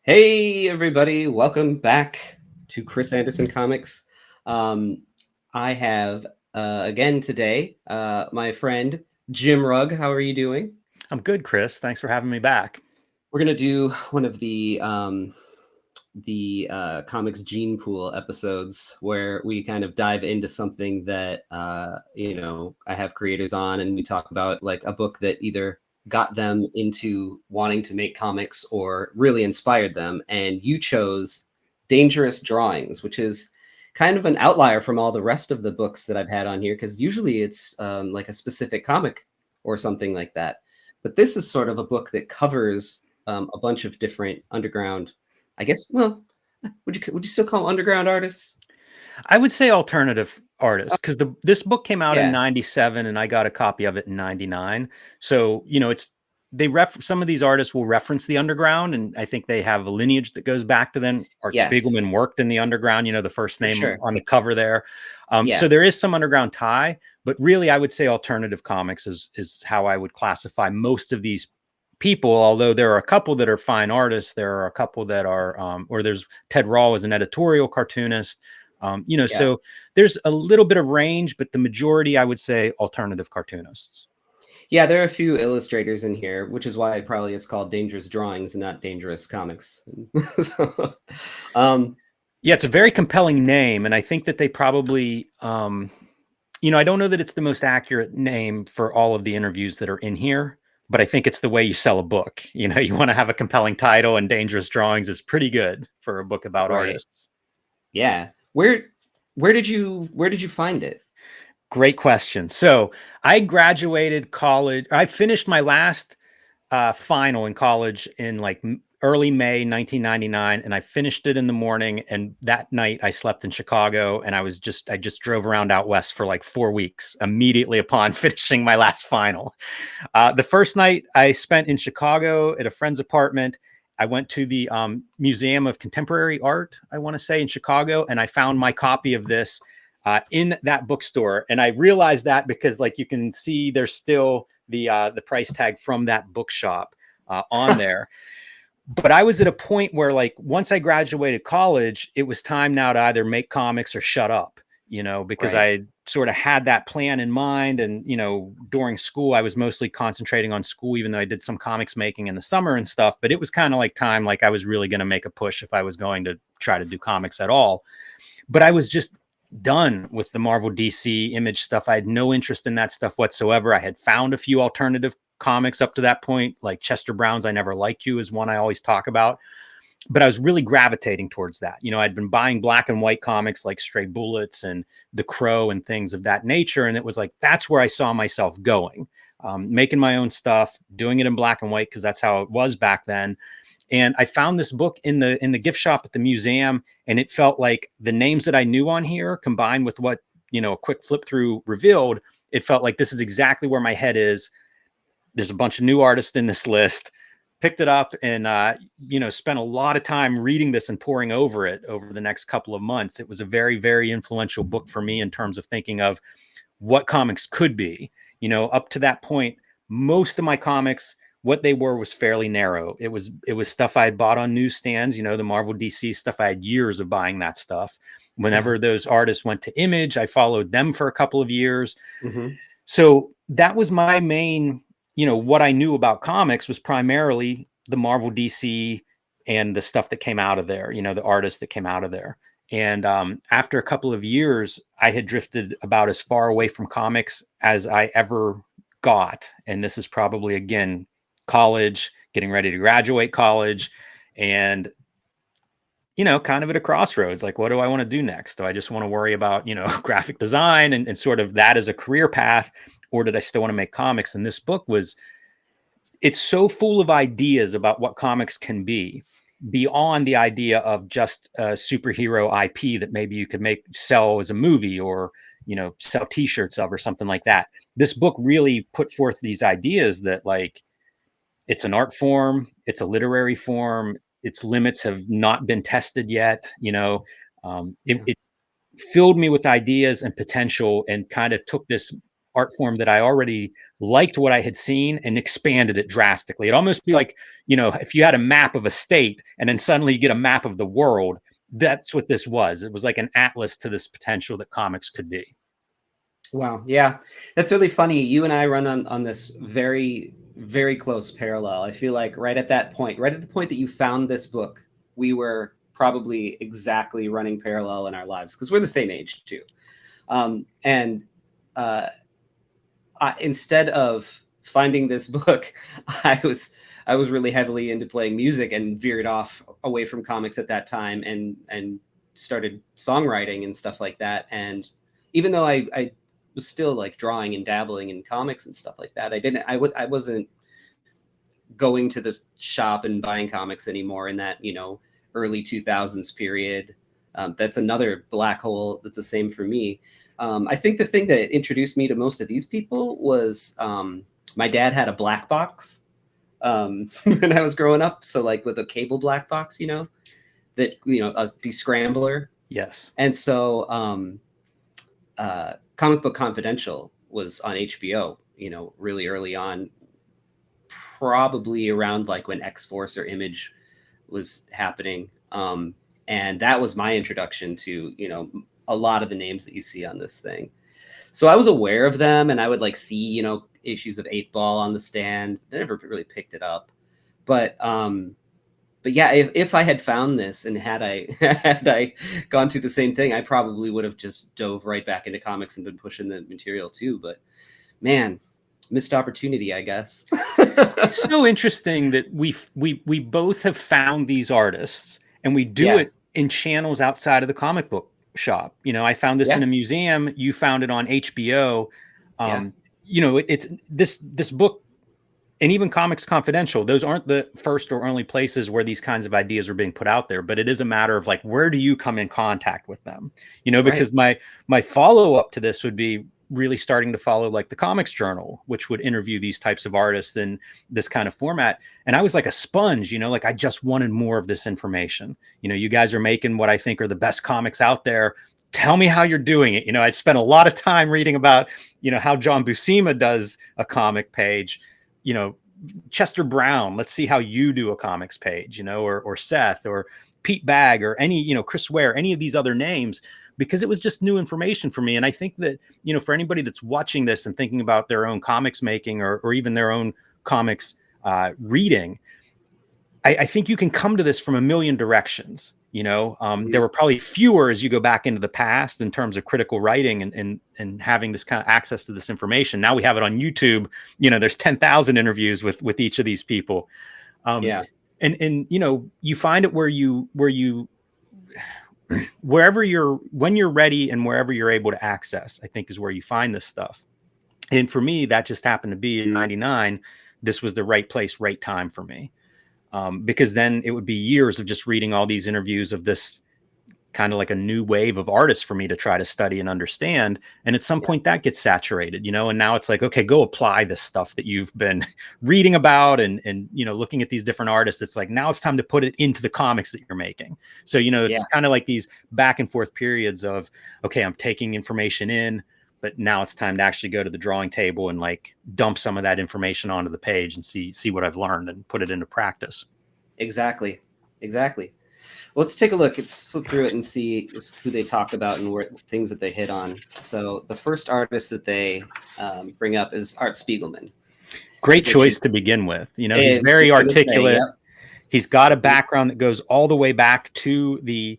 Hey, everybody. Welcome back to Chris Anderson Comics. I have, again today, my friend Jim Rugg. How are you doing? I'm good, Chris. Thanks for having me back. We're going to do one of the comics gene pool episodes where we kind of dive into something that, I have creators on and we talk about like a book that either got them into wanting to make comics or really inspired them. And you chose Dangerous Drawings, which is kind of an outlier from all the rest of the books that I've had on here, because usually it's like a specific comic or something like that. But this is sort of a book that covers a bunch of different underground, I guess. Well, would you still call them underground artists? I would say alternative artists because this book came out in Yeah. '97 and I got a copy of it in '99. So it's some of these artists will reference the underground, and I think they have a lineage that goes back to then. Art Yes, Spiegelman worked in the underground. The first for name sure. on the cover there. Yeah. So there is some underground tie, but really I would say alternative comics is how I would classify most of these people. Although there are a couple that are fine artists, there are a couple that are, or there's Ted Rawl as an editorial cartoonist. Yeah. So there's a little bit of range, but the majority, I would say, alternative cartoonists. Yeah, there are a few illustrators in here, which is why probably it's called Dangerous Drawings and not Dangerous Comics. So, Yeah, it's a very compelling name, and I think that they probably, I don't know that it's the most accurate name for all of the interviews that are in here, but I think it's the way you sell a book. You want to have a compelling title, and Dangerous Drawings is pretty good for a book about right. artists. Yeah. Where did you find it? Great question. So I graduated college. I finished my last final in college in like early May 1999, and I finished it in the morning. And that night I slept in Chicago, and I just drove around out west for like 4 weeks immediately upon finishing my last final. The first night I spent in Chicago at a friend's apartment. I went to the Museum of Contemporary Art, I want to say, in Chicago, and I found my copy of this in that bookstore. And I realized that because, like, you can see there's still the price tag from that bookshop on there. But I was at a point where, like, once I graduated college, it was time now to either make comics or shut up, because Right. I sort of had that plan in mind. And, during school, I was mostly concentrating on school, even though I did some comics making in the summer and stuff. But it was kind of like time, like I was really going to make a push if I was going to try to do comics at all. But I was just done with the Marvel DC Image stuff. I had no interest in that stuff whatsoever. I had found a few alternative comics up to that point, like Chester Brown's I Never Liked You is one I always talk about. But I was really gravitating towards that. I'd been buying black and white comics like Stray Bullets and The Crow and things of that nature. And it was like, that's where I saw myself going, making my own stuff, doing it in black and white, because that's how it was back then. And I found this book in the gift shop at the museum, and it felt like the names that I knew on here combined with what, a quick flip through revealed, it felt like this is exactly where my head is. There's a bunch of new artists in this list. Picked it up and, spent a lot of time reading this and poring over it over the next couple of months. It was a very, very influential book for me in terms of thinking of what comics could be. Up to that point, most of my comics, what they were was fairly narrow. It was stuff I had bought on newsstands, the Marvel DC stuff. I had years of buying that stuff. Whenever those artists went to Image, I followed them for a couple of years. Mm-hmm. So that was my main, what I knew about comics was primarily the Marvel DC and the stuff that came out of there, the artists that came out of there. And after a couple of years, I had drifted about as far away from comics as I ever got. And this is probably, again, college, getting ready to graduate college, and kind of at a crossroads. Like, what do I want to do next? Do I just want to worry about, graphic design and sort of that as a career path? Or did I still want to make comics? And this book it's so full of ideas about what comics can be beyond the idea of just a superhero IP that maybe you could sell as a movie or, sell t-shirts of or something like that. This book really put forth these ideas that, like, it's an art form, it's a literary form, its limits have not been tested yet. It filled me with ideas and potential, and kind of took this art form that I already liked what I had seen and expanded it drastically. It'd almost be like, if you had a map of a state and then suddenly you get a map of the world, that's what this was. It was like an atlas to this potential that comics could be. Wow. Yeah. That's really funny. You and I run on this very, very close parallel. I feel like right at that point, right at the point that you found this book, we were probably exactly running parallel in our lives because we're the same age too. Instead of finding this book, I was really heavily into playing music and veered off away from comics at that time and started songwriting and stuff like that. And even though I was still like drawing and dabbling in comics and stuff like that, I wasn't going to the shop and buying comics anymore in that, early 2000s period. That's another black hole. That's the same for me. I think the thing that introduced me to most of these people was my dad had a black box when I was growing up. So like with a cable black box, a descrambler. Yes. And so Comic Book Confidential was on HBO, really early on, probably around like when X-Force or Image was happening. And that was my introduction to, a lot of the names that you see on this thing. So I was aware of them and I would like see, issues of 8-Ball on the stand. I never really picked it up. But yeah, if I had found this and had I gone through the same thing, I probably would have just dove right back into comics and been pushing the material too. But man, missed opportunity, I guess. It's so interesting that we both have found these artists and we do it in channels outside of the comic book shop. I found this in a museum. You found it on HBO. It's this book. And even Comics Confidential, those aren't the first or only places where these kinds of ideas are being put out there, but it is a matter of like, where do you come in contact with them? Because my follow-up to this would be really starting to follow like the Comics Journal, which would interview these types of artists in this kind of format. And I was like a sponge, like I just wanted more of this information. You guys are making what I think are the best comics out there. Tell me how you're doing it. I spent a lot of time reading about, how John Buscema does a comic page. Chester Brown, let's see how you do a comics page, or Seth or Pete Bagg or any, Chris Ware, any of these other names, because it was just new information for me. And I think that, for anybody that's watching this and thinking about their own comics making or even their own comics reading, I think you can come to this from a million directions. There were probably fewer as you go back into the past in terms of critical writing and having this kind of access to this information. Now we have it on YouTube. There's 10,000 interviews with each of these people. And you find it when you're ready and wherever you're able to access, I think is where you find this stuff. And for me, that just happened to be in '99. This was the right place, right time for me. Because then it would be years of just reading all these interviews of this kind of like a new wave of artists for me to try to study and understand. And at some point that gets saturated, and now it's like, okay, go apply this stuff that you've been reading about and looking at these different artists. It's like, now it's time to put it into the comics that you're making. So, it's kind of like these back and forth periods of, okay, I'm taking information in, but now it's time to actually go to the drawing table and like dump some of that information onto the page and see what I've learned and put it into practice. Exactly. Well, let's take a look. Let's flip through it and see who they talk about and things that they hit on. So the first artist that they bring up is Art Spiegelman. Great choice to begin with. He's very articulate. He's got a background that goes all the way back to the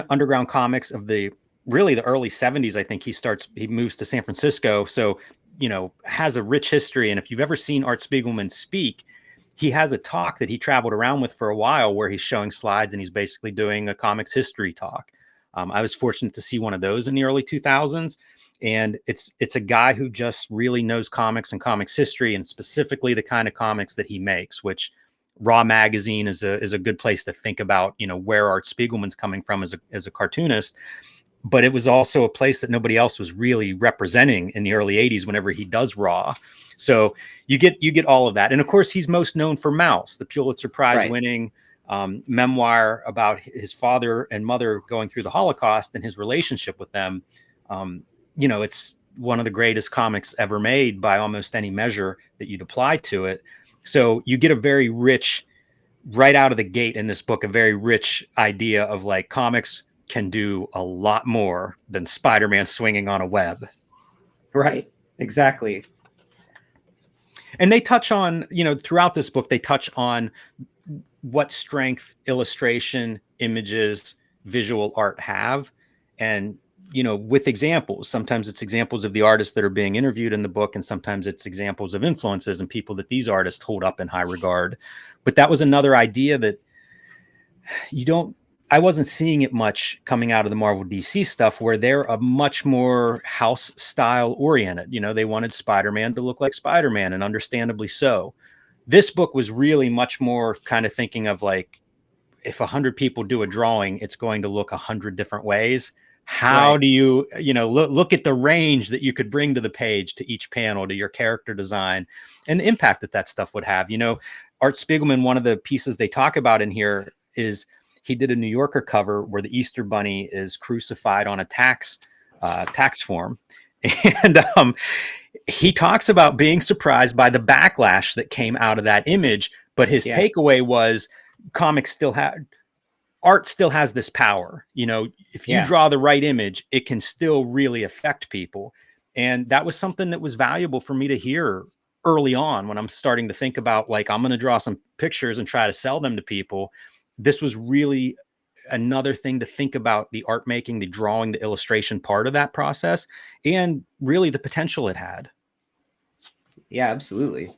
underground comics of the early 70s. I think he moves to San Francisco. So, has a rich history. And if you've ever seen Art Spiegelman speak, he has a talk that he traveled around with for a while where he's showing slides and he's basically doing a comics history talk. I was fortunate to see one of those in the early 2000s. And it's a guy who just really knows comics and comics history, and specifically the kind of comics that he makes, which Raw Magazine is a good place to think about, where Art Spiegelman's coming from as a cartoonist. But it was also a place that nobody else was really representing in the early 80s whenever he does Raw. So you get all of that. And of course, he's most known for Mouse, the Pulitzer Prize winning memoir about his father and mother going through the Holocaust and his relationship with them. It's one of the greatest comics ever made by almost any measure that you'd apply to it. So you get a very rich, right out of the gate in this book, a very rich idea of like comics can do a lot more than Spider-Man swinging on a web. Right. Exactly. And they touch on, throughout this book, they touch on what strength illustration, images, visual art have. And, with examples, sometimes it's examples of the artists that are being interviewed in the book. And sometimes it's examples of influences and people that these artists hold up in high regard. But that was another idea that I wasn't seeing it much coming out of the Marvel DC stuff, where they're a much more house style oriented. They wanted Spider-Man to look like Spider-Man, and understandably so. This book was really much more kind of thinking of like, if 100 people do a drawing, it's going to look 100 different ways. How do you, look at the range that you could bring to the page, to each panel, to your character design, and the impact that stuff would have. Art Spiegelman, one of the pieces they talk about in here is he did a New Yorker cover where the Easter Bunny is crucified on a tax form. And he talks about being surprised by the backlash that came out of that image. But his takeaway was art still has this power. If you draw the right image, it can still really affect people. And that was something that was valuable for me to hear early on when I'm starting to think about, like, I'm going to draw some pictures and try to sell them to people. This was really another thing to think about: the art making, the drawing, the illustration part of that process, and really the potential it had. Yeah, absolutely.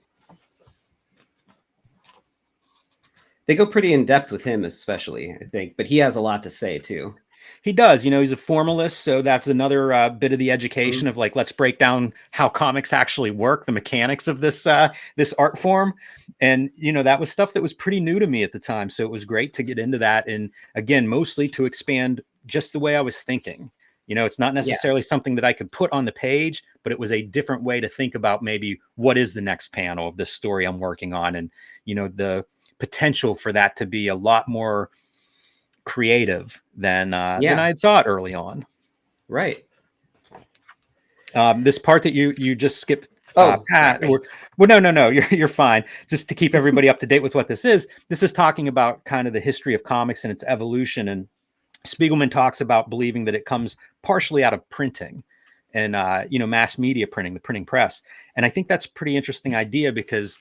They go pretty in depth with him, especially, I think, but he has a lot to say too. He does. He's a formalist, so that's another bit of the education of like, let's break down how comics actually work, the mechanics of this art form. And that was stuff that was pretty new to me at the time, so it was great to get into that, and again, mostly to expand just the way I was thinking. It's not necessarily something that I could put on the page, but it was a different way to think about maybe what is the next panel of this story I'm working on, and the potential for that to be a lot more creative than I had thought early on. Right. This part that you just skipped. Pat, no, you're fine. Just to keep everybody up to date with what this is talking about kind of the history of comics and its evolution. And Spiegelman talks about believing that it comes partially out of printing and, mass media printing, the printing press. And I think that's a pretty interesting idea, because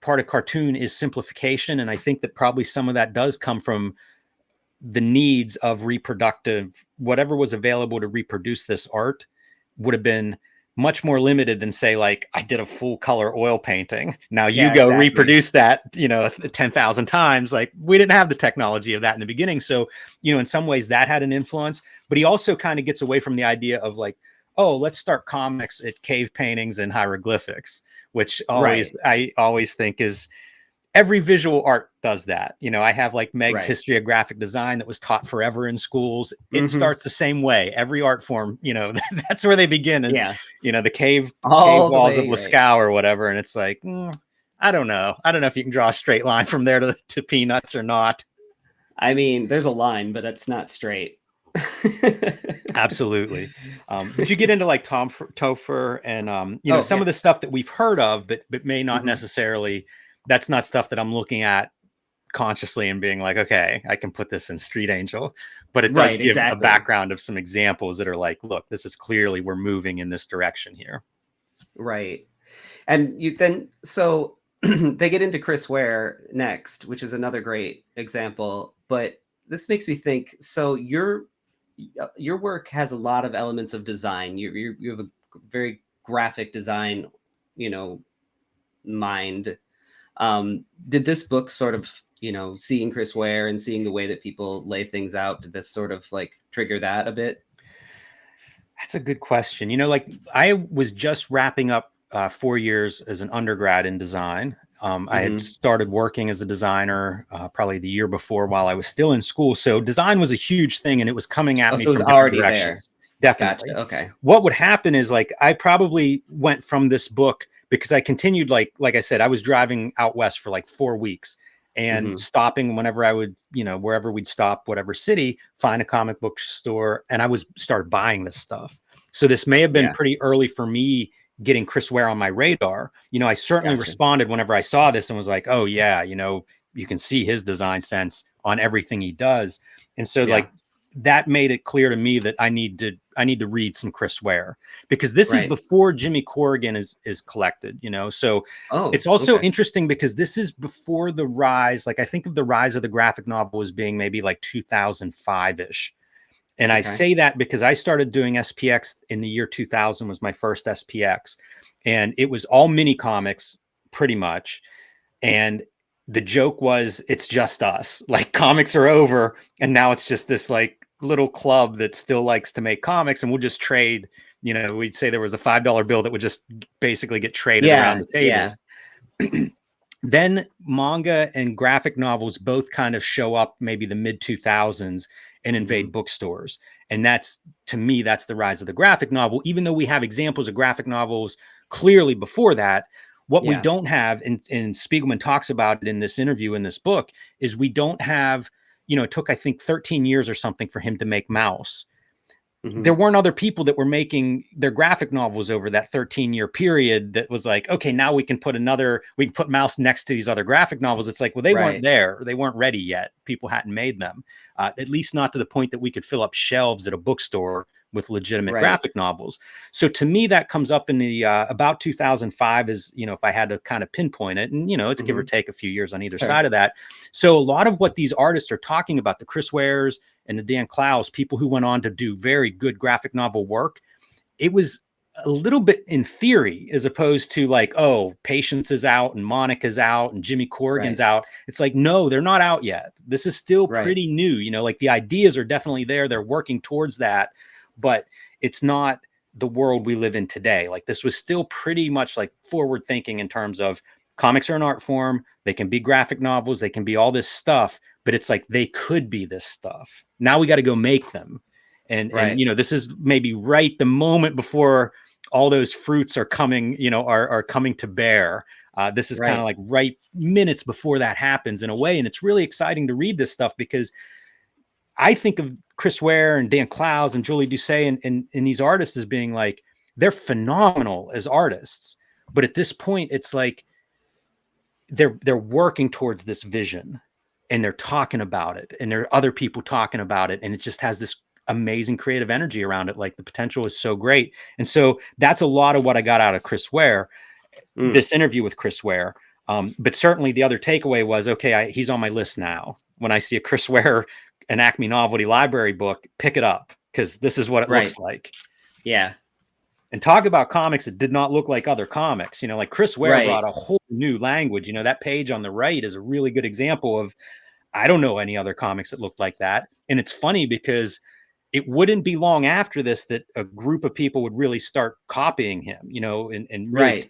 part of cartoon is simplification. And I think that probably some of that does come from the needs of reproductive, whatever was available to reproduce this art would have been much more limited than, say, like, I did a full color oil painting. Now you go reproduce that, 10,000 times. Like, we didn't have the technology of that in the beginning. So, in some ways that had an influence, but he also kind of gets away from the idea of like, oh, let's start comics at cave paintings and hieroglyphics, which I always think is, every visual art does that. I have like Meg's History of Graphic Design that was taught forever in schools. It starts the same way. Every art form, that's where they begin is, the cave walls of Lascaux or whatever. And it's like, I don't know. I don't know if you can draw a straight line from there to Peanuts or not. I mean, there's a line, but that's not straight. Absolutely. Did you get into like Tom Topher and, some of the stuff that we've heard of, but may not necessarily, that's not stuff that I'm looking at consciously and being like, okay, I can put this in Street Angel, but it does give a background of some examples that are like, look, this is clearly, we're moving in this direction here. Right. And so they get into Chris Ware next, which is another great example, but this makes me think, so your work has a lot of elements of design. You have a very graphic design, mind. Did this book sort of, seeing Chris Ware and seeing the way that people lay things out, did this sort of like trigger that a bit? That's a good question. Like, I was just wrapping up 4 years as an undergrad in design. I had started working as a designer probably the year before while I was still in school. So design was a huge thing, and it was coming at me from different directions. Definitely. Gotcha. Okay. What would happen is, like, I probably went from this book because I continued, like I said, I was driving out west for like 4 weeks, and stopping whenever I would, wherever we'd stop, whatever city, find a comic book store, and I was started buying this stuff. So this may have been pretty early for me getting Chris Ware on my radar. I certainly responded whenever I saw this and was like, oh yeah, you can see his design sense on everything he does. And so like that made it clear to me that I need to read some Chris Ware, because this is before Jimmy Corrigan is collected, so it's also interesting because this is before the rise. Like I think of the rise of the graphic novel as being maybe like 2005-ish. And I say that because I started doing SPX in the year 2000 was my first SPX, and it was all mini comics pretty much. And the joke was, it's just us, like comics are over. And now it's just this like little club that still likes to make comics, and we'll just trade. We'd say there was a $5 bill that would just basically get traded around the tables. Then manga and graphic novels both kind of show up maybe the mid 2000s and invade bookstores. And to me, that's the rise of the graphic novel, even though we have examples of graphic novels clearly before that. What we don't have, and Spiegelman talks about it in this interview in this book, is we don't have, it took, I think, 13 years or something for him to make Mouse. There weren't other people that were making their graphic novels over that 13-year period that was like, okay, now we can put Mouse next to these other graphic novels. It's like, well, they weren't there. They weren't ready yet. People hadn't made them, at least not to the point that we could fill up shelves at a bookstore with legitimate graphic novels. So to me, that comes up in the about 2005 is, if I had to kind of pinpoint it, and, it's give or take a few years on either side of that. So a lot of what these artists are talking about, the Chris Wares and the Dan Clowes, people who went on to do very good graphic novel work, it was a little bit in theory, as opposed to like, oh, Patience is out and Monica's out and Jimmy Corrigan's out. It's like, no, they're not out yet. This is still pretty new. Like the ideas are definitely there. They're working towards that, but it's not the world we live in today. Like this was still pretty much like forward thinking in terms of comics are an art form. They can be graphic novels. They can be all this stuff, but it's like, they could be this stuff. Now we got to go make them. And this is maybe right the moment before all those fruits are coming, are coming to bear. This is kind of like right minutes before that happens in a way. And it's really exciting to read this stuff, because I think of Chris Ware and Dan Clowes and Julie Doucet and these artists as being like, they're phenomenal as artists. But at this point, it's like they're working towards this vision, and they're talking about it, and there are other people talking about it. And it just has this amazing creative energy around it. Like the potential is so great. And so that's a lot of what I got out of Chris Ware, this interview with Chris Ware. But certainly the other takeaway was, okay, he's on my list now. When I see a Chris Ware, an Acme Novelty Library book, pick it up, because this is what it looks like. Yeah. And talk about comics that did not look like other comics. Like Chris Ware brought a whole new language. That page on the right is a really good example of, I don't know any other comics that looked like that. And it's funny because it wouldn't be long after this that a group of people would really start copying him, and really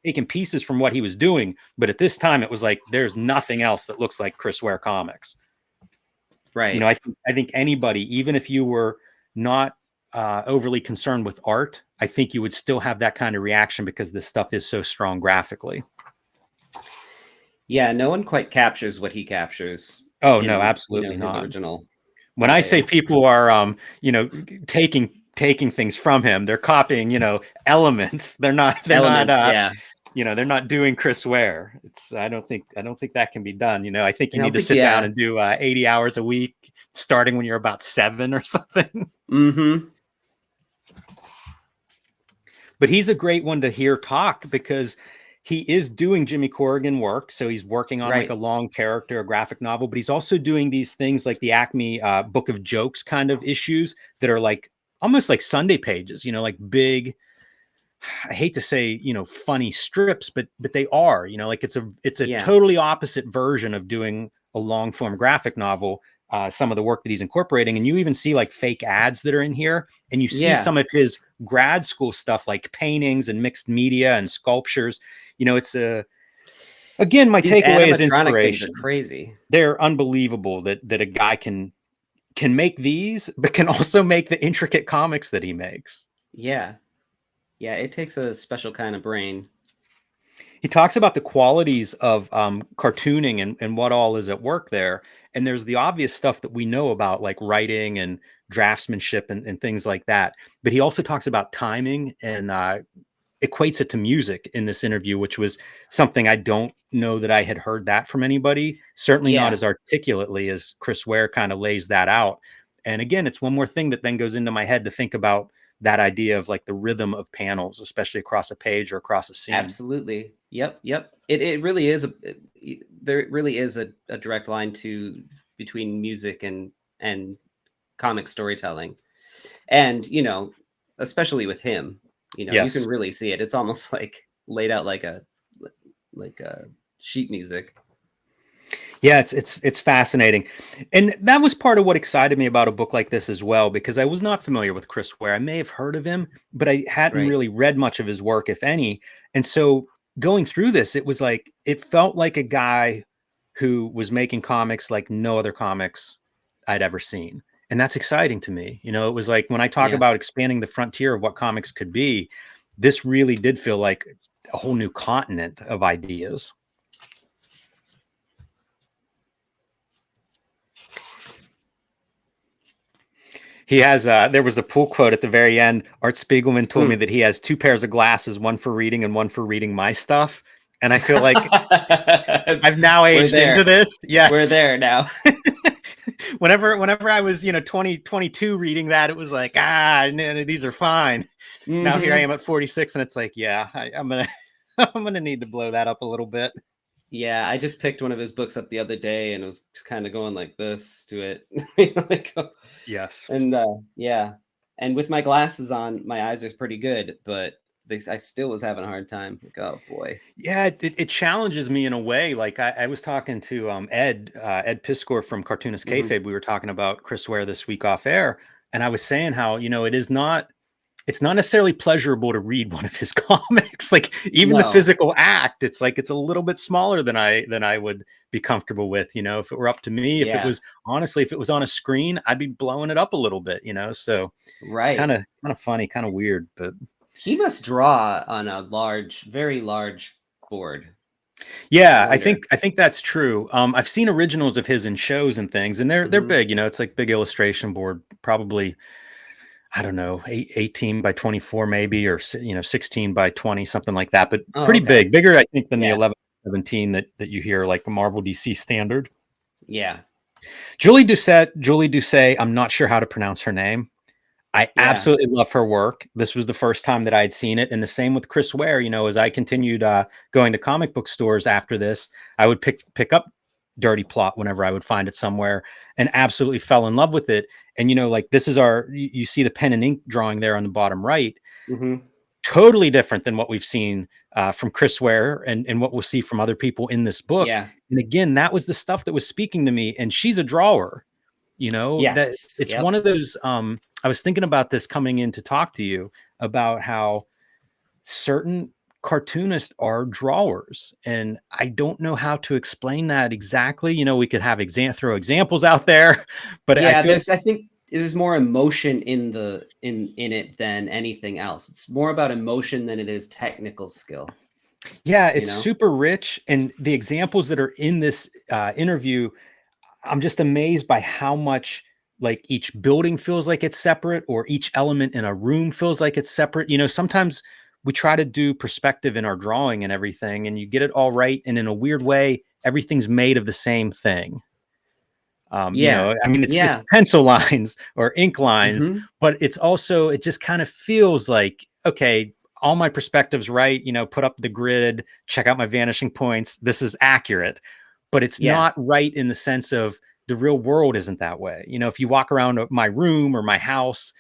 taking pieces from what he was doing. But at this time, it was like, there's nothing else that looks like Chris Ware comics. Right. I think anybody, even if you were not overly concerned with art, I think you would still have that kind of reaction, because this stuff is so strong graphically. Yeah, no one quite captures what he captures. Oh no, absolutely not. His original. When I say people are, taking things from him, they're copying, elements. They're not. They're not doing Chris Ware. I don't think that can be done. I think you need to sit down and do 80 hours a week, starting when you're about 7 or something. But he's a great one to hear talk, because he is doing Jimmy Corrigan work. So he's working on like a long character, a graphic novel, but he's also doing these things like the Acme Book of Jokes kind of issues that are like almost like Sunday pages, like big, I hate to say, funny strips, but they are, like it's a totally opposite version of doing a long form graphic novel. Some of the work that he's incorporating, and you even see like fake ads that are in here, and you see some of his grad school stuff like paintings and mixed media and sculptures. It's again, my takeaway is inspiration. Things are crazy. They're unbelievable that a guy can make these, but can also make the intricate comics that he makes. Yeah. It takes a special kind of brain. He talks about the qualities of cartooning and what all is at work there. And there's the obvious stuff that we know about, like writing and draftsmanship and things like that. But he also talks about timing and equates it to music in this interview, which was something I don't know that I had heard that from anybody. Certainly not as articulately as Chris Ware kind of lays that out. And again, it's one more thing that then goes into my head to think about that idea of like the rhythm of panels, especially across a page or across a scene. Absolutely. Yep. It really is there really is a direct line between music and comic storytelling. And, you know, especially with him, you know, you can really see it. It's almost like laid out like a sheet music. Yeah, it's fascinating. And that was part of what excited me about a book like this as well, because I was not familiar with Chris Ware. I may have heard of him, but I hadn't really read much of his work, if any. And so going through this, it was like, it felt like a guy who was making comics like no other comics I'd ever seen. And that's exciting to me. You know, it was like when I talk about expanding the frontier of what comics could be, this really did feel like a whole new continent of ideas. He has, there was a pull quote at the very end. Art Spiegelman told me that he has 2 pairs of glasses, one for reading and one for reading my stuff. And I feel like I've now aged into this. Yes. We're there now. Whenever I was, 22 reading that, it was like, no, these are fine. Now here I am at 46 and it's like, I'm going to need to blow that up a little bit. Yeah, I just picked one of his books up the other day and was kind of going like this to it. Yes. And and with my glasses on, my eyes are pretty good, but I still was having a hard time. Like, oh boy. Yeah, it challenges me in a way. Like I was talking to Ed Piskor from Cartoonist Kayfabe. We were talking about Chris Ware this week off air, and I was saying how, it's not necessarily pleasurable to read one of his comics. Like even the physical act, it's like it's a little bit smaller than I would be comfortable with. If it were up to me, if it was on a screen, I'd be blowing it up a little bit. So it's kind of funny, kind of weird. But he must draw on a very large board. Yeah, I think that's true. I've seen originals of his in shows and things, and they're big. It's like big illustration board, probably. I don't know, 18 by 24 maybe, or 16 by 20, something like that, but pretty big, bigger I think than the 11 17 that you hear like the Marvel DC standard. Yeah. Julie Doucet, I'm not sure how to pronounce her name. I absolutely love her work. This was the first time that I had seen it, and the same with Chris Ware. As I continued going to comic book stores after this, I would pick up Dirty Plot whenever I would find it somewhere, and absolutely fell in love with it. And like this is you see the pen and ink drawing there on the bottom right. Totally different than what we've seen from Chris Ware and what we'll see from other people in this book. And again, that was the stuff that was speaking to me. And she's a drawer, that it's one of those. I was thinking about this coming in to talk to you about how certain cartoonists are drawers, and I don't know how to explain that exactly. We could have throw examples out there, but I think there's more emotion in it than anything else. It's more about emotion than it is technical skill. Yeah, it's super rich, and the examples that are in this interview, I'm just amazed by how much like each building feels like it's separate, or each element in a room feels like it's separate. Sometimes we try to do perspective in our drawing and everything, and you get it all right, and in a weird way, everything's made of the same thing. It's pencil lines or ink lines, but it's also, it just kind of feels like, okay, all my perspective's right, put up the grid, check out my vanishing points. This is accurate, but it's not right in the sense of the real world isn't that way. If you walk around my room or my house,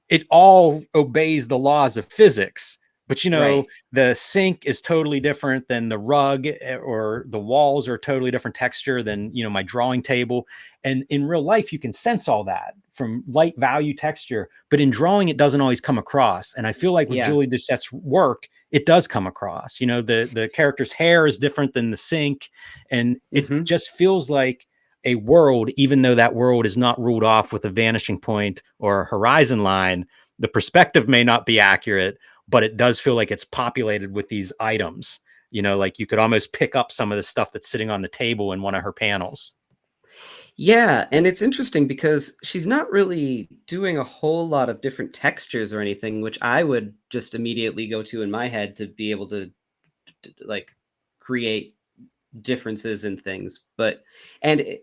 it all obeys the laws of physics, but the sink is totally different than the rug, or the walls are a totally different texture than, my drawing table. And in real life, you can sense all that from light, value, texture, but in drawing, it doesn't always come across. And I feel like with Julie Doucet's work, it does come across. The character's hair is different than the sink, and it just feels like a world, even though that world is not ruled off with a vanishing point or a horizon line. The perspective may not be accurate, but it does feel like it's populated with these items You know, like you could almost pick up some of the stuff that's sitting on the table in one of her panels. Yeah, and it's interesting because she's not really doing a whole lot of different textures or anything, which I would just immediately go to in my head to be able to like create differences in things. But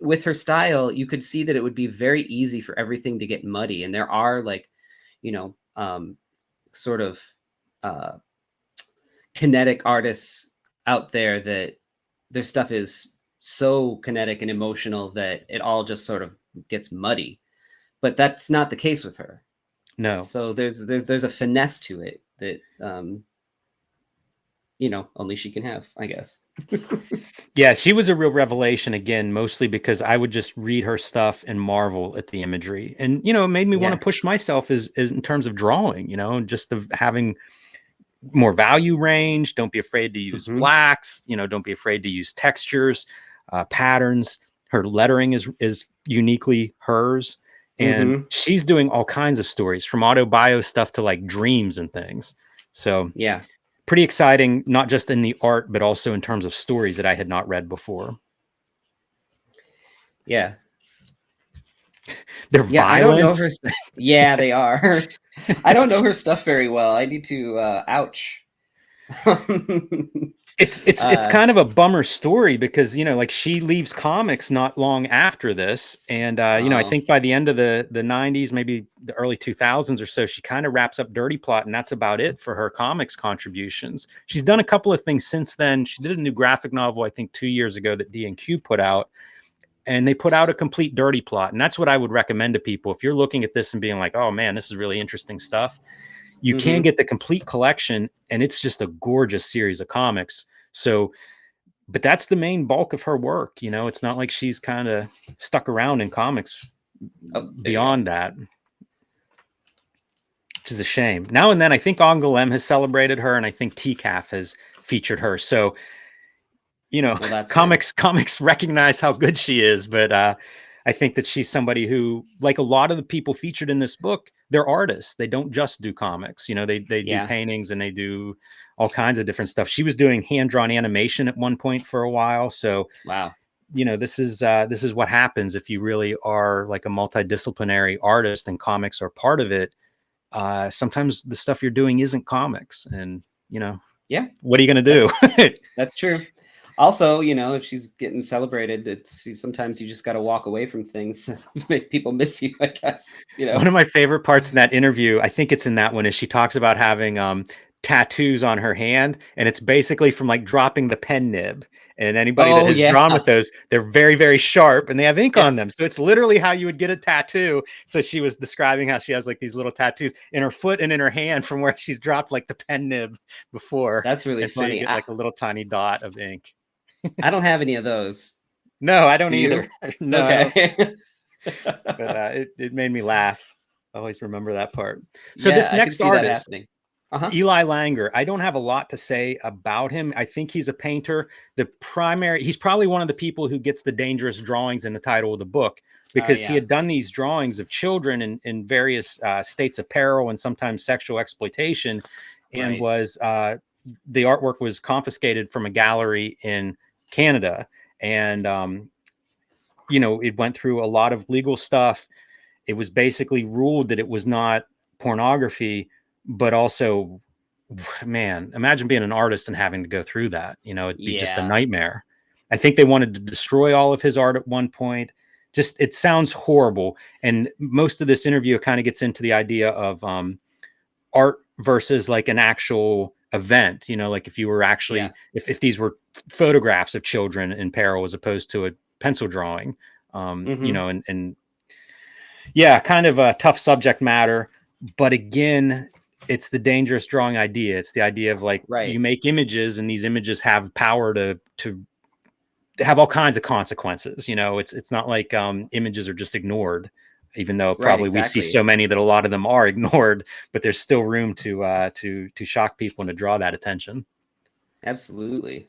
with her style, you could see that it would be very easy for everything to get muddy, and there are like, you know, sort of kinetic artists out there that their stuff is so kinetic and emotional that it all just sort of gets muddy. But that's not the case with her. No. So there's a finesse to it that you know, only she can have, I guess. Yeah, she was a real revelation, again, mostly because I would just read her stuff and marvel at the imagery. And, you know, it made me want to push myself as in terms of drawing, you know, just of having more value range. Don't be afraid to use blacks, you know, don't be afraid to use textures, patterns. Her lettering is uniquely hers. And she's doing all kinds of stories, from autobio stuff to like dreams and things. So yeah, pretty exciting, not just in the art, but also in terms of stories that I had not read before. Yeah. They're violent. I don't know her. Yeah, they are. I don't know her stuff very well. I need to, ouch. It's kind of a bummer story because, you know, like she leaves comics not long after this. And, you know, I think by the end of the 90s, maybe the early 2000s or so, she kind of wraps up Dirty Plot, and that's about it for her comics contributions. She's done a couple of things since then. She did a new graphic novel, I think 2 years ago, that D&Q put out, and they put out a complete Dirty Plot. And that's what I would recommend to people. If you're looking at this and being like, oh man, this is really interesting stuff, you can get the complete collection, and it's just a gorgeous series of comics. So, but that's the main bulk of her work. You know, it's not like she's kind of stuck around in comics beyond that, which is a shame. Now and then, I think Angoulême has celebrated her, and I think TCAF has featured her. So, you know, comics recognize how good she is, but I think that she's somebody who, like a lot of the people featured in this book, they're artists. They don't just do comics. You know, they do paintings, and they do all kinds of different stuff. She was doing hand-drawn animation at one point for a while. So, wow, you know, this is what happens if you really are like a multidisciplinary artist, and comics are part of it. Sometimes the stuff you're doing isn't comics, and, you know, what are you going to do? That's true. Also, you know, if she's getting celebrated, sometimes you just got to walk away from things, make people miss you, I guess. You know, one of my favorite parts in that interview, I think it's in that one, is she talks about having tattoos on her hand, and it's basically from like dropping the pen nib. And anybody that has drawn with those, they're very, very sharp, and they have ink on them. So it's literally how you would get a tattoo. So she was describing how she has like these little tattoos in her foot and in her hand from where she's dropped like the pen nib before. That's really funny. So you get like a little tiny dot of ink. I don't have any of those. No, I don't either. No, okay. But it made me laugh. I always remember that part. So this next artist, Eli Langer, I don't have a lot to say about him. I think he's a painter. He's probably one of the people who gets the dangerous drawings in the title of the book, because he had done these drawings of children in various states of peril and sometimes sexual exploitation, and was the artwork was confiscated from a gallery in Canada. And, you know, it went through a lot of legal stuff. It was basically ruled that it was not pornography, but also, man, imagine being an artist and having to go through that. You know, it'd be just a nightmare. I think they wanted to destroy all of his art at one point. Just, it sounds horrible. And most of this interview kind of gets into the idea of art versus like an actual event. You know, like if you were actually, if these were photographs of children in peril as opposed to a pencil drawing, you know, and yeah, kind of a tough subject matter. But again, it's the dangerous drawing idea. It's the idea of like, you make images, and these images have power to have all kinds of consequences. You know, it's not like images are just ignored, even though probably we see so many that a lot of them are ignored, but there's still room to shock people and to draw that attention. Absolutely.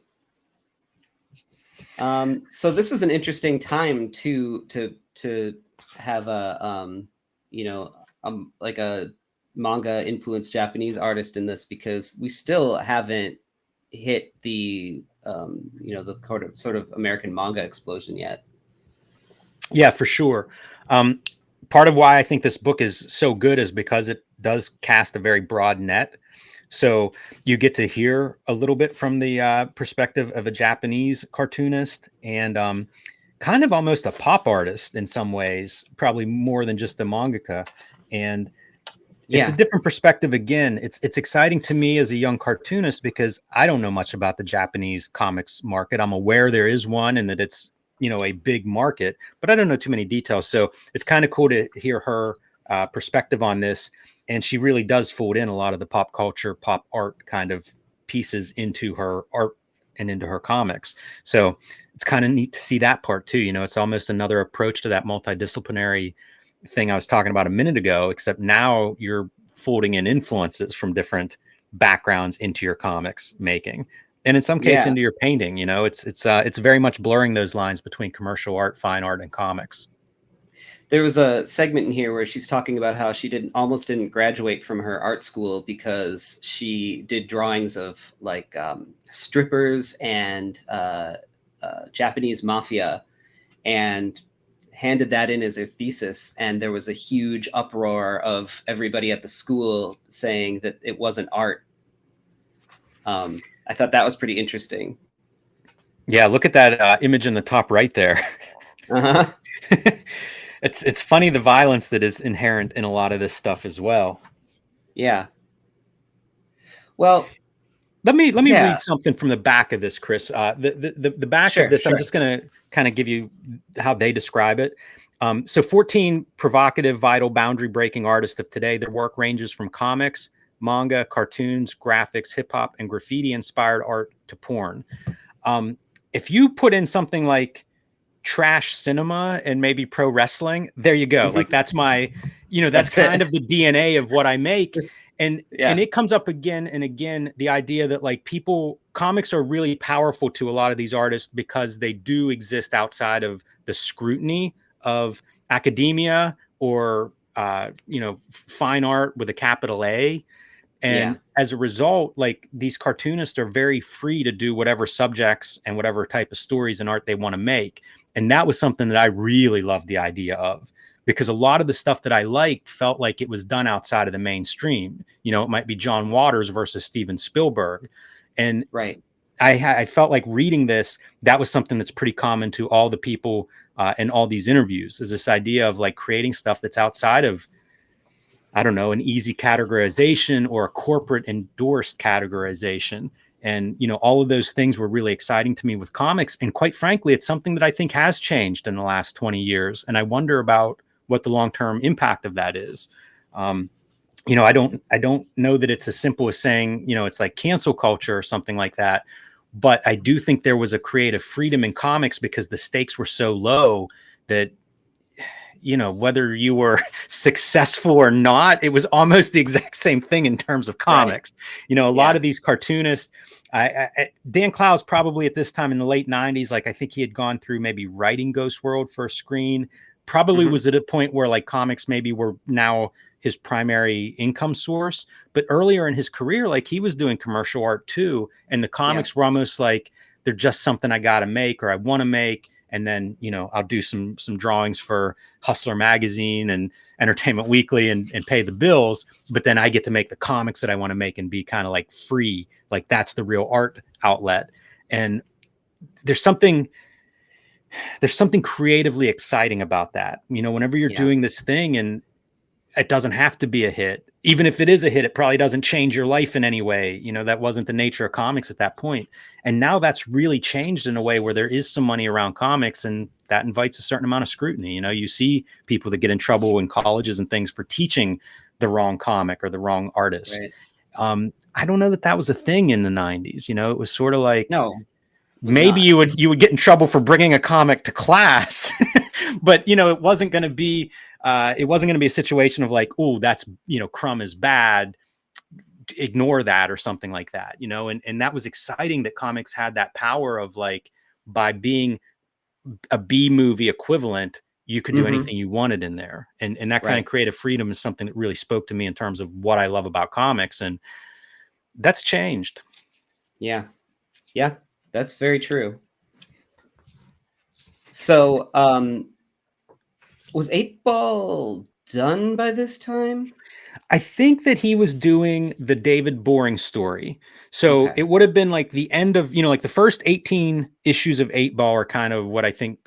So this was an interesting time to have a you know, like a manga influenced Japanese artist in this, because we still haven't hit the the sort of American manga explosion yet. Yeah, for sure. Part of why I think this book is so good is because it does cast a very broad net. So you get to hear a little bit from the perspective of a Japanese cartoonist and kind of almost a pop artist in some ways, probably more than just a mangaka. And it's a different perspective. Again, it's exciting to me as a young cartoonist because I don't know much about the Japanese comics market. I'm aware there is one and that it's, a big market, but I don't know too many details. So it's kind of cool to hear her perspective on this. And she really does fold in a lot of the pop culture, pop art kind of pieces into her art and into her comics. So it's kind of neat to see that part too. It's almost another approach to that multidisciplinary thing I was talking about a minute ago, except now you're folding in influences from different backgrounds into your comics making. And in some cases into your painting, it's very much blurring those lines between commercial art, fine art, and comics. There was a segment in here where she's talking about how she almost didn't graduate from her art school because she did drawings of like strippers and Japanese mafia, and handed that in as a thesis. And there was a huge uproar of everybody at the school saying that it wasn't art. I thought that was pretty interesting. Yeah, look at that image in the top right there. Uh-huh. It's funny the violence that is inherent in a lot of this stuff as well. Yeah. Well, let me read something from the back of this, Chris. The back of this, sure. I'm just going to kind of give you how they describe it. So 14 provocative, vital, boundary-breaking artists of today. Their work ranges from comics, manga, cartoons, graphics, hip-hop, and graffiti-inspired art to porn. If you put in something like trash cinema and maybe pro wrestling, there you go. Like that's my, that's kind of the DNA of what I make. And it comes up again and again, the idea that like comics are really powerful to a lot of these artists because they do exist outside of the scrutiny of academia or, fine art with a capital A. And as a result, like these cartoonists are very free to do whatever subjects and whatever type of stories and art they want to make. And that was something that I really loved the idea of, because a lot of the stuff that I liked felt like it was done outside of the mainstream. It might be John Waters versus Steven Spielberg. And I felt like reading this, that was something that's pretty common to all the people in all these interviews, is this idea of like creating stuff that's outside of, I don't know, an easy categorization or a corporate endorsed categorization. And, all of those things were really exciting to me with comics. And quite frankly, it's something that I think has changed in the last 20 years. And I wonder about what the long-term impact of that is. I don't know that it's as simple as saying, it's like cancel culture or something like that. But I do think there was a creative freedom in comics because the stakes were so low that, whether you were successful or not, it was almost the exact same thing in terms of comics. Right. A lot of these cartoonists, Dan Clowes probably at this time in the late 90s, like I think he had gone through maybe writing Ghost World for a screen, probably was at a point where like comics maybe were now his primary income source. But earlier in his career, like he was doing commercial art too. And the comics were almost like, they're just something I got to make or I want to make. And then, I'll do some drawings for Hustler Magazine and Entertainment Weekly and pay the bills. But then I get to make the comics that I want to make and be kind of like free. Like that's the real art outlet. And there's something creatively exciting about that. Whenever you're doing this thing and it doesn't have to be a hit. Even if it is a hit, it probably doesn't change your life in any way. That wasn't the nature of comics at that point. And now that's really changed in a way where there is some money around comics, and that invites a certain amount of scrutiny. You see people that get in trouble in colleges and things for teaching the wrong comic or the wrong artist. Right. I don't know that was a thing in the 90s. It was sort of like, maybe you would get in trouble for bringing a comic to class, but it wasn't going to be a situation of like, oh, that's, Crumb is bad, ignore that or something like that, and that was exciting that comics had that power of like, by being a B movie equivalent, you could do anything you wanted in there. And that kind of creative freedom is something that really spoke to me in terms of what I love about comics. And that's changed. Yeah. Yeah, that's very true. So, was Eightball done by this time? I think that he was doing the David Boring story. So Okay. it would have been like the end of, like the first 18 issues of Eightball are kind of what I think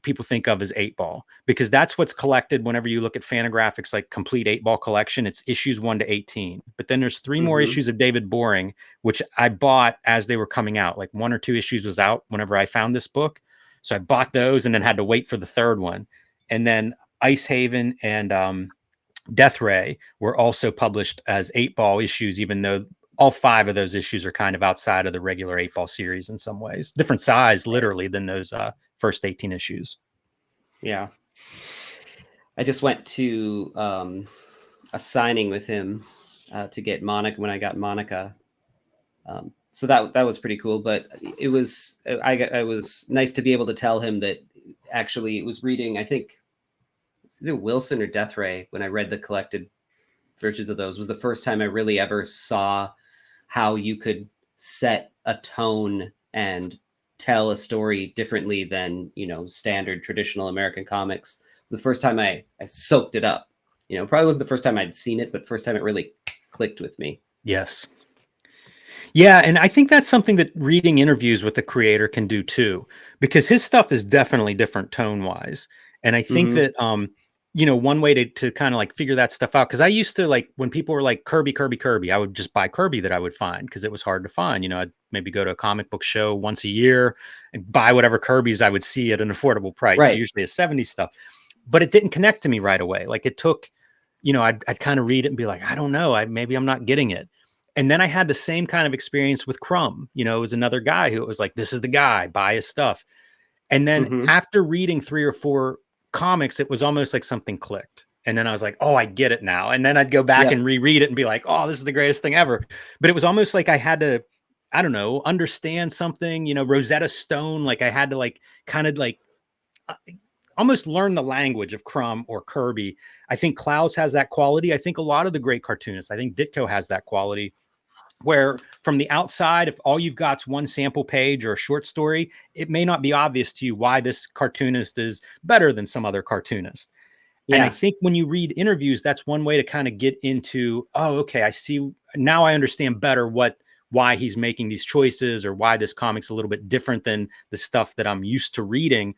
people think of as Eightball, because that's what's collected whenever you look at Fantagraphics, like complete Eightball collection. It's issues 1 to 18. But then there's 3 more issues of David Boring, which I bought as they were coming out. Like 1 or 2 issues was out whenever I found this book. So I bought those and then had to wait for the 3rd one. And then Ice Haven and Death Ray were also published as 8-ball issues, even though all 5 of those issues are kind of outside of the regular 8-ball series in some ways. Different size, literally, than those first 18 issues. Yeah. I just went to a signing with him to get Monica when I got Monica. So that was pretty cool, but it was I was nice to be able to tell him that actually it was reading, I think either Wilson or Death Ray, when I read the collected versions of those, was the first time I really ever saw how you could set a tone and tell a story differently than, standard traditional American comics. It was the first time I soaked it up. Probably wasn't the first time I'd seen it, but first time it really clicked with me. Yes. Yeah, and I think that's something that reading interviews with the creator can do too, because his stuff is definitely different tone-wise. And I think that one way to kind of like figure that stuff out, because I used to, like, when people were like Kirby, I would just buy Kirby that I would find because it was hard to find. I'd maybe go to a comic book show once a year and buy whatever Kirby's I would see at an affordable price, Right. usually a 70s stuff. But it didn't connect to me right away. Like it took, I'd kind of read it and be like, I don't know, maybe I'm not getting it. And then I had the same kind of experience with Crumb. It was another guy who was like, this is the guy, buy his stuff. And then after reading 3 or 4 comics, it was almost like something clicked. And then I was like, oh, I get it now. And then I'd go back and reread it and be like, oh, this is the greatest thing ever. But it was almost like I had to, I don't know, understand something, Rosetta Stone. Like I had to like kind of like almost learn the language of Crumb or Kirby. I think Clowes has that quality. I think a lot of the great cartoonists, I think Ditko has that quality, where from the outside, if all you've got is one sample page or a short story, it may not be obvious to you why this cartoonist is better than some other cartoonist. Yeah. And I think when you read interviews, that's one way to kind of get into, oh, okay, I see now, I understand better why he's making these choices, or why this comic's a little bit different than the stuff that I'm used to reading.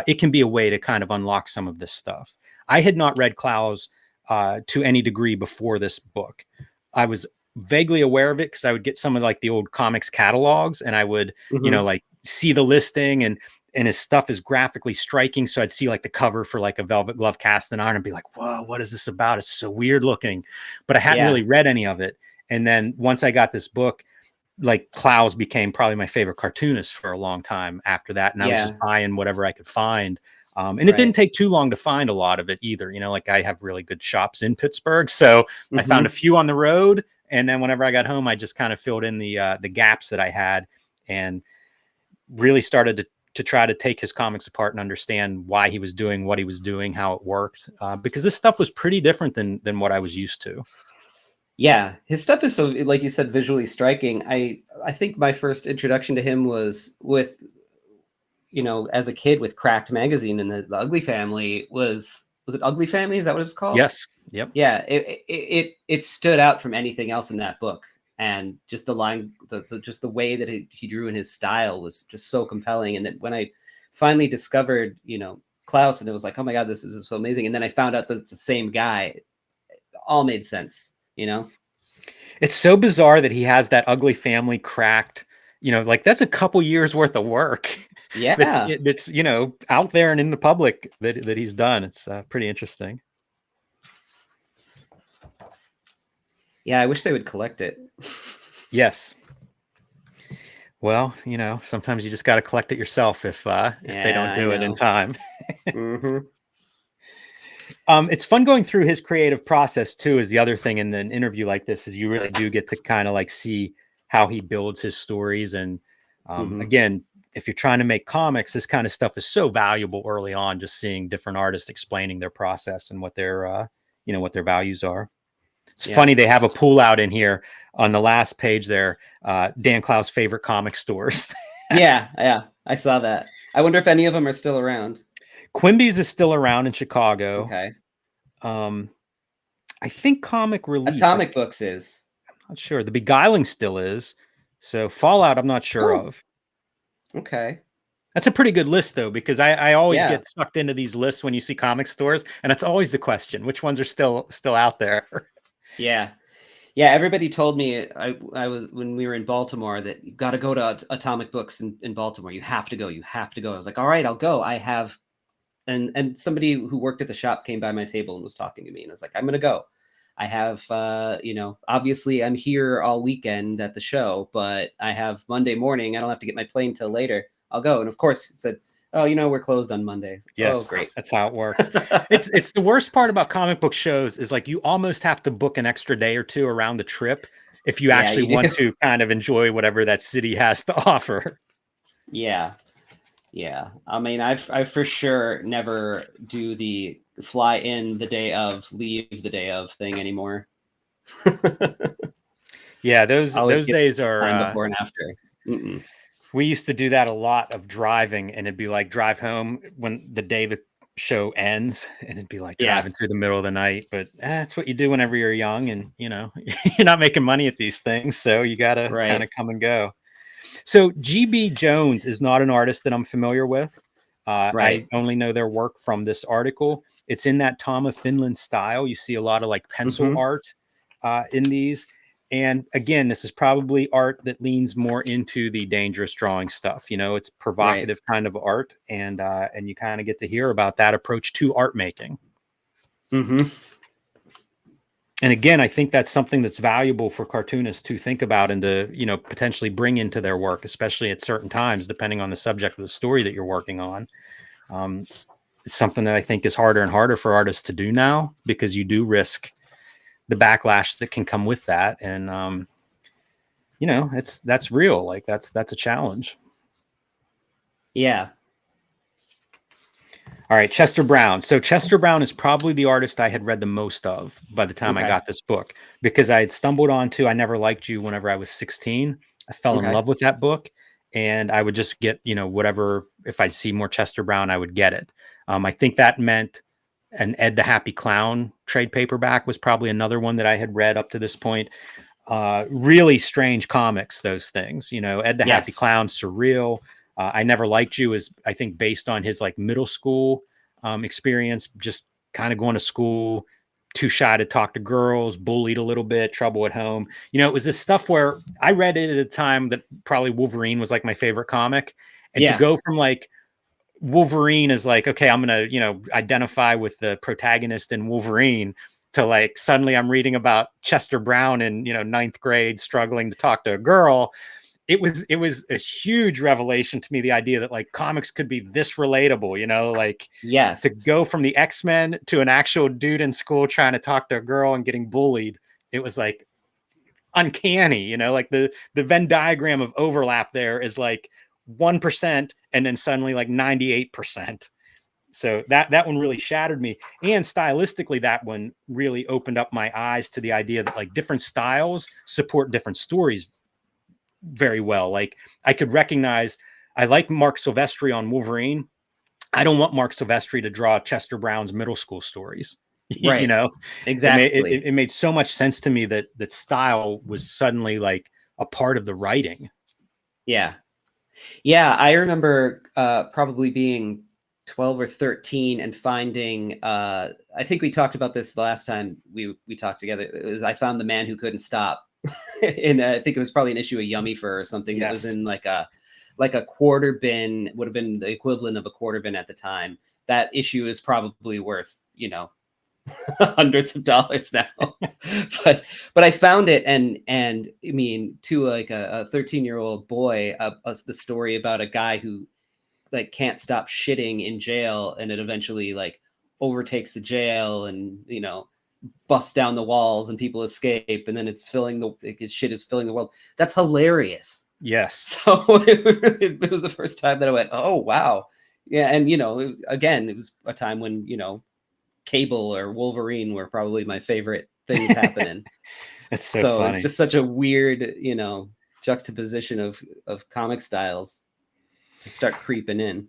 It can be a way to kind of unlock some of this stuff. I had not read Clowes to any degree before this book. I was vaguely aware of it because I would get some of like the old comics catalogs, and I would, like see the listing, and his stuff is graphically striking. So I'd see like the cover for like a Velvet Glove Cast in Iron and be like, whoa, what is this about? It's so weird looking, but I hadn't really read any of it. And then once I got this book, like Clowes became probably my favorite cartoonist for a long time after that. And I was just buying whatever I could find. And it didn't take too long to find a lot of it either. Like I have really good shops in Pittsburgh. So I found a few on the road. And then whenever I got home, I just kind of filled in the gaps that I had, and really started to try to take his comics apart and understand why he was doing what he was doing, how it worked, because this stuff was pretty different than what I was used to. Yeah, his stuff is so, like you said, visually striking. I think my first introduction to him was with, as a kid with Cracked magazine, and the Ugly Family was it Ugly Family? Is that what it was called? Yes. Yep. Yeah, it stood out from anything else in that book, and just the line, just the way that he drew in his style was just so compelling. And then when I finally discovered, Clowes, and it was like, oh my God, this is so amazing. And then I found out that it's the same guy. It all made sense. It's so bizarre that he has that Ugly Family, Cracked, like that's a couple years worth of work. Yeah. That's out there and in the public that he's done. It's pretty interesting. Yeah, I wish they would collect it. Yes. Well, sometimes you just got to collect it yourself if they don't do it in time. It's fun going through his creative process too, is the other thing in an interview like this, is you really do get to kind of like see how he builds his stories. And again, if you're trying to make comics, this kind of stuff is so valuable early on, just seeing different artists explaining their process and what their, what their values are. It's funny, they have a pull out in here on the last page there. Dan Clowes' favorite comic stores. Yeah, I saw that. I wonder if any of them are still around. Quimby's is still around in Chicago. Okay. I think Comic Relief. Atomic Books is. I'm not sure. The Beguiling still is. So Fallout, I'm not sure of. Okay. That's a pretty good list, though, because I always get sucked into these lists when you see comic stores, and it's always the question, which ones are still out there? Yeah. Everybody told me I was when we were in Baltimore that you got to go to Atomic Books in Baltimore. You have to go. I was like, all right, I'll go. I have, and somebody who worked at the shop came by my table and was talking to me, and I was like, I'm gonna go. I have, obviously I'm here all weekend at the show, but I have Monday morning. I don't have to get my plane till later. I'll go. And of course it said, oh, we're closed on Mondays. Yes. Oh, great. That's how it works. It's the worst part about comic book shows is like you almost have to book an extra day or two around the trip if you actually want to kind of enjoy whatever that city has to offer. Yeah. I mean, I for sure never do the fly in the day of, leave the day of thing anymore. Yeah, those days are before and after. We used to do that a lot of driving, and it'd be like drive home when the day the show ends, and it'd be like driving through the middle of the night. But that's what you do whenever you're young, and you're not making money at these things, so you gotta kind of come and go. So GB Jones is not an artist that I'm familiar with. I only know their work from this article. It's in that Tom of Finland style. You see a lot of like pencil art in these. And again, this is probably art that leans more into the dangerous drawing stuff. It's provocative kind of art, and you kind of get to hear about that approach to art making. And again, I think that's something that's valuable for cartoonists to think about and to potentially bring into their work, especially at certain times, depending on the subject of the story that you're working on. It's something that I think is harder and harder for artists to do now, because you do risk the backlash that can come with that. And, that's real. Like that's a challenge. Yeah. All right. Chester Brown. So Chester Brown is probably the artist I had read the most of by the time I got this book, because I had stumbled onto I Never Liked You whenever I was 16. I fell in love with that book, and I would just get, whatever, if I'd see more Chester Brown, I would get it. I think that meant an Ed the Happy Clown trade paperback was probably another one that I had read up to this point. Really strange comics, those things. Ed the Happy Clown, surreal. I Never Liked You is, I think, based on his like middle school experience, just kind of going to school, too shy to talk to girls, bullied a little bit, trouble at home. It was this stuff where I read it at a time that probably Wolverine was like my favorite comic. And to go from like Wolverine is like, okay, I'm going to, identify with the protagonist in Wolverine, to like, suddenly I'm reading about Chester Brown in, ninth grade, struggling to talk to a girl. It was a huge revelation to me, the idea that like comics could be this relatable, to go from the X-Men to an actual dude in school trying to talk to a girl and getting bullied. It was like uncanny, like the Venn diagram of overlap there is like 1%, and then suddenly like 98%. So that one really shattered me. And stylistically, that one really opened up my eyes to the idea that like different styles support different stories very well. Like I could recognize, I like Mark Silvestri on Wolverine. I don't want Mark Silvestri to draw Chester Brown's middle school stories. Right. Exactly. It made so much sense to me that style was suddenly like a part of the writing. Yeah. I remember probably being 12 or 13 and finding, I think we talked about this the last time we talked together. I found The Man Who Couldn't Stop. And I think it was probably an issue of Yummy Fur or something that was in like a quarter bin, would have been the equivalent of a quarter bin at the time. That issue is probably worth, hundreds of dollars now. but I found it, and I mean, to like a 13-year-old boy, the story about a guy who like can't stop shitting in jail, and it eventually like overtakes the jail, and busts down the walls, and people escape, and then his shit is filling the world. That's hilarious. Yes. So it was the first time that I went, oh wow, yeah. And it was a time when Cable or Wolverine were probably my favorite things happening. It's so funny. It's just such a weird, juxtaposition of comic styles to start creeping in.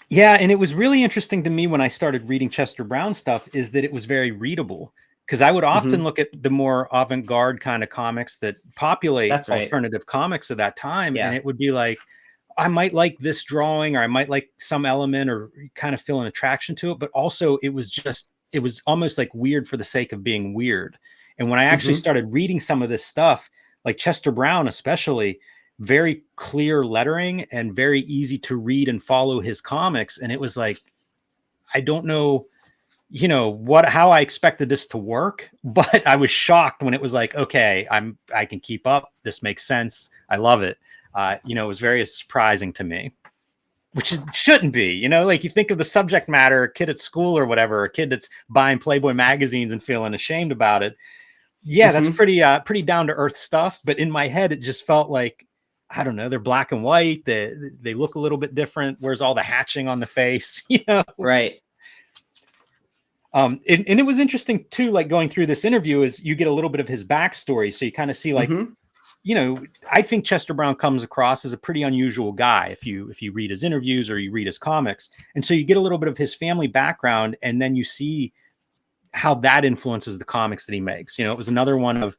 Yeah, and it was really interesting to me when I started reading Chester Brown stuff is that it was very readable, because I would often look at the more avant-garde kind of comics that populate alternative comics of that time, and it would be like, I might like this drawing, or I might like some element, or kind of feel an attraction to it, but also it was almost like weird for the sake of being weird. And when I actually started reading some of this stuff, like Chester Brown especially, very clear lettering and very easy to read and follow his comics. And it was like, I don't know, how I expected this to work, but I was shocked when it was like, okay, I can keep up. This makes sense. I love it. It was very surprising to me, which it shouldn't be, like you think of the subject matter, a kid at school or whatever, a kid that's buying Playboy magazines and feeling ashamed about it. Yeah, that's pretty down to earth stuff. But in my head, it just felt like, I don't know, they're black and white. They look a little bit different. Where's all the hatching on the face, Right. And it was interesting too, like going through this interview is you get a little bit of his backstory. So you kind of see like, I think Chester Brown comes across as a pretty unusual guy if you read his interviews or you read his comics. And so you get a little bit of his family background, and then you see how that influences the comics that he makes. It was another one of,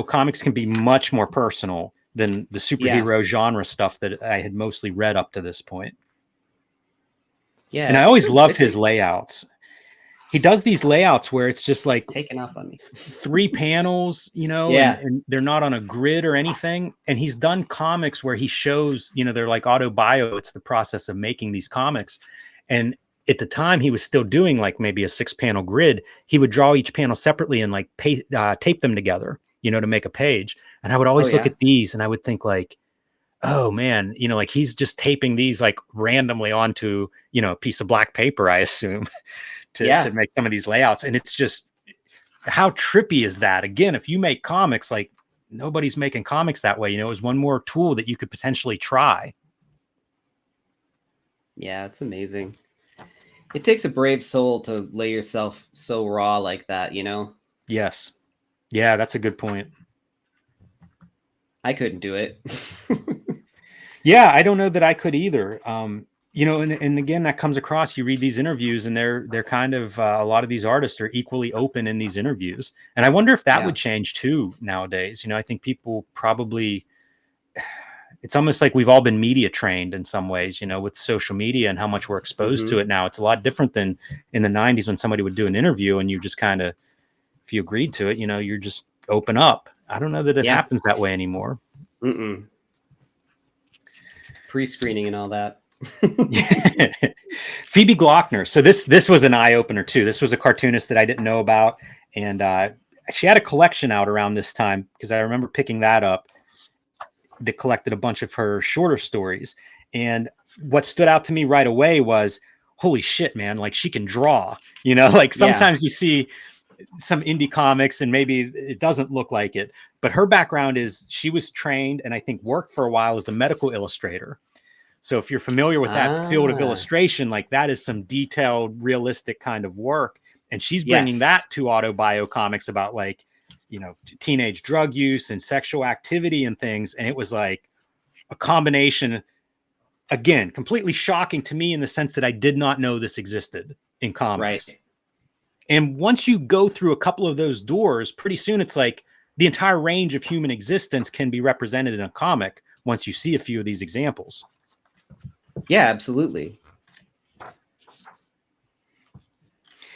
comics can be much more personal than the superhero genre stuff that I had mostly read up to this point. Yeah. And I always loved his layouts. He does these layouts where it's just like taking off on me. 3 panels, and they're not on a grid or anything. And he's done comics where he shows, they're like autobio. It's the process of making these comics. And at the time he was still doing like maybe a 6-panel grid. He would draw each panel separately and like tape them together, to make a page. And I would always look at these and I would think like, oh man, like he's just taping these like randomly onto, a piece of black paper, I assume, to make some of these layouts. And it's just, how trippy is that? Again, if you make comics, like nobody's making comics that way, it was one more tool that you could potentially try. Yeah, it's amazing. It takes a brave soul to lay yourself so raw like that, Yes. Yeah, that's a good point. I couldn't do it. Yeah, I don't know that I could either. And again, that comes across, you read these interviews and they're kind of, a lot of these artists are equally open in these interviews. And I wonder if that would change too nowadays. I think people probably, it's almost like we've all been media trained in some ways, with social media and how much we're exposed to it now. It's a lot different than in the 90s when somebody would do an interview and you just kind of, if you agreed to it, you're just open up. I don't know that it happens that way anymore. Pre-screening and all that. Phoebe Glockner. So this was an eye opener too. This was a cartoonist that I didn't know about. And she had a collection out around this time because I remember picking that up. That collected a bunch of her shorter stories. And what stood out to me right away was, holy shit, man, like she can draw, like sometimes you see some indie comics and maybe it doesn't look like it, but her background is she was trained and I think worked for a while as a medical illustrator. So if you're familiar with that field of illustration, like that is some detailed, realistic kind of work. And she's bringing that to autobio comics about like, teenage drug use and sexual activity and things. And it was like a combination, again, completely shocking to me in the sense that I did not know this existed in comics. Right. And once you go through a couple of those doors, pretty soon it's like the entire range of human existence can be represented in a comic once you see a few of these examples. Yeah, absolutely.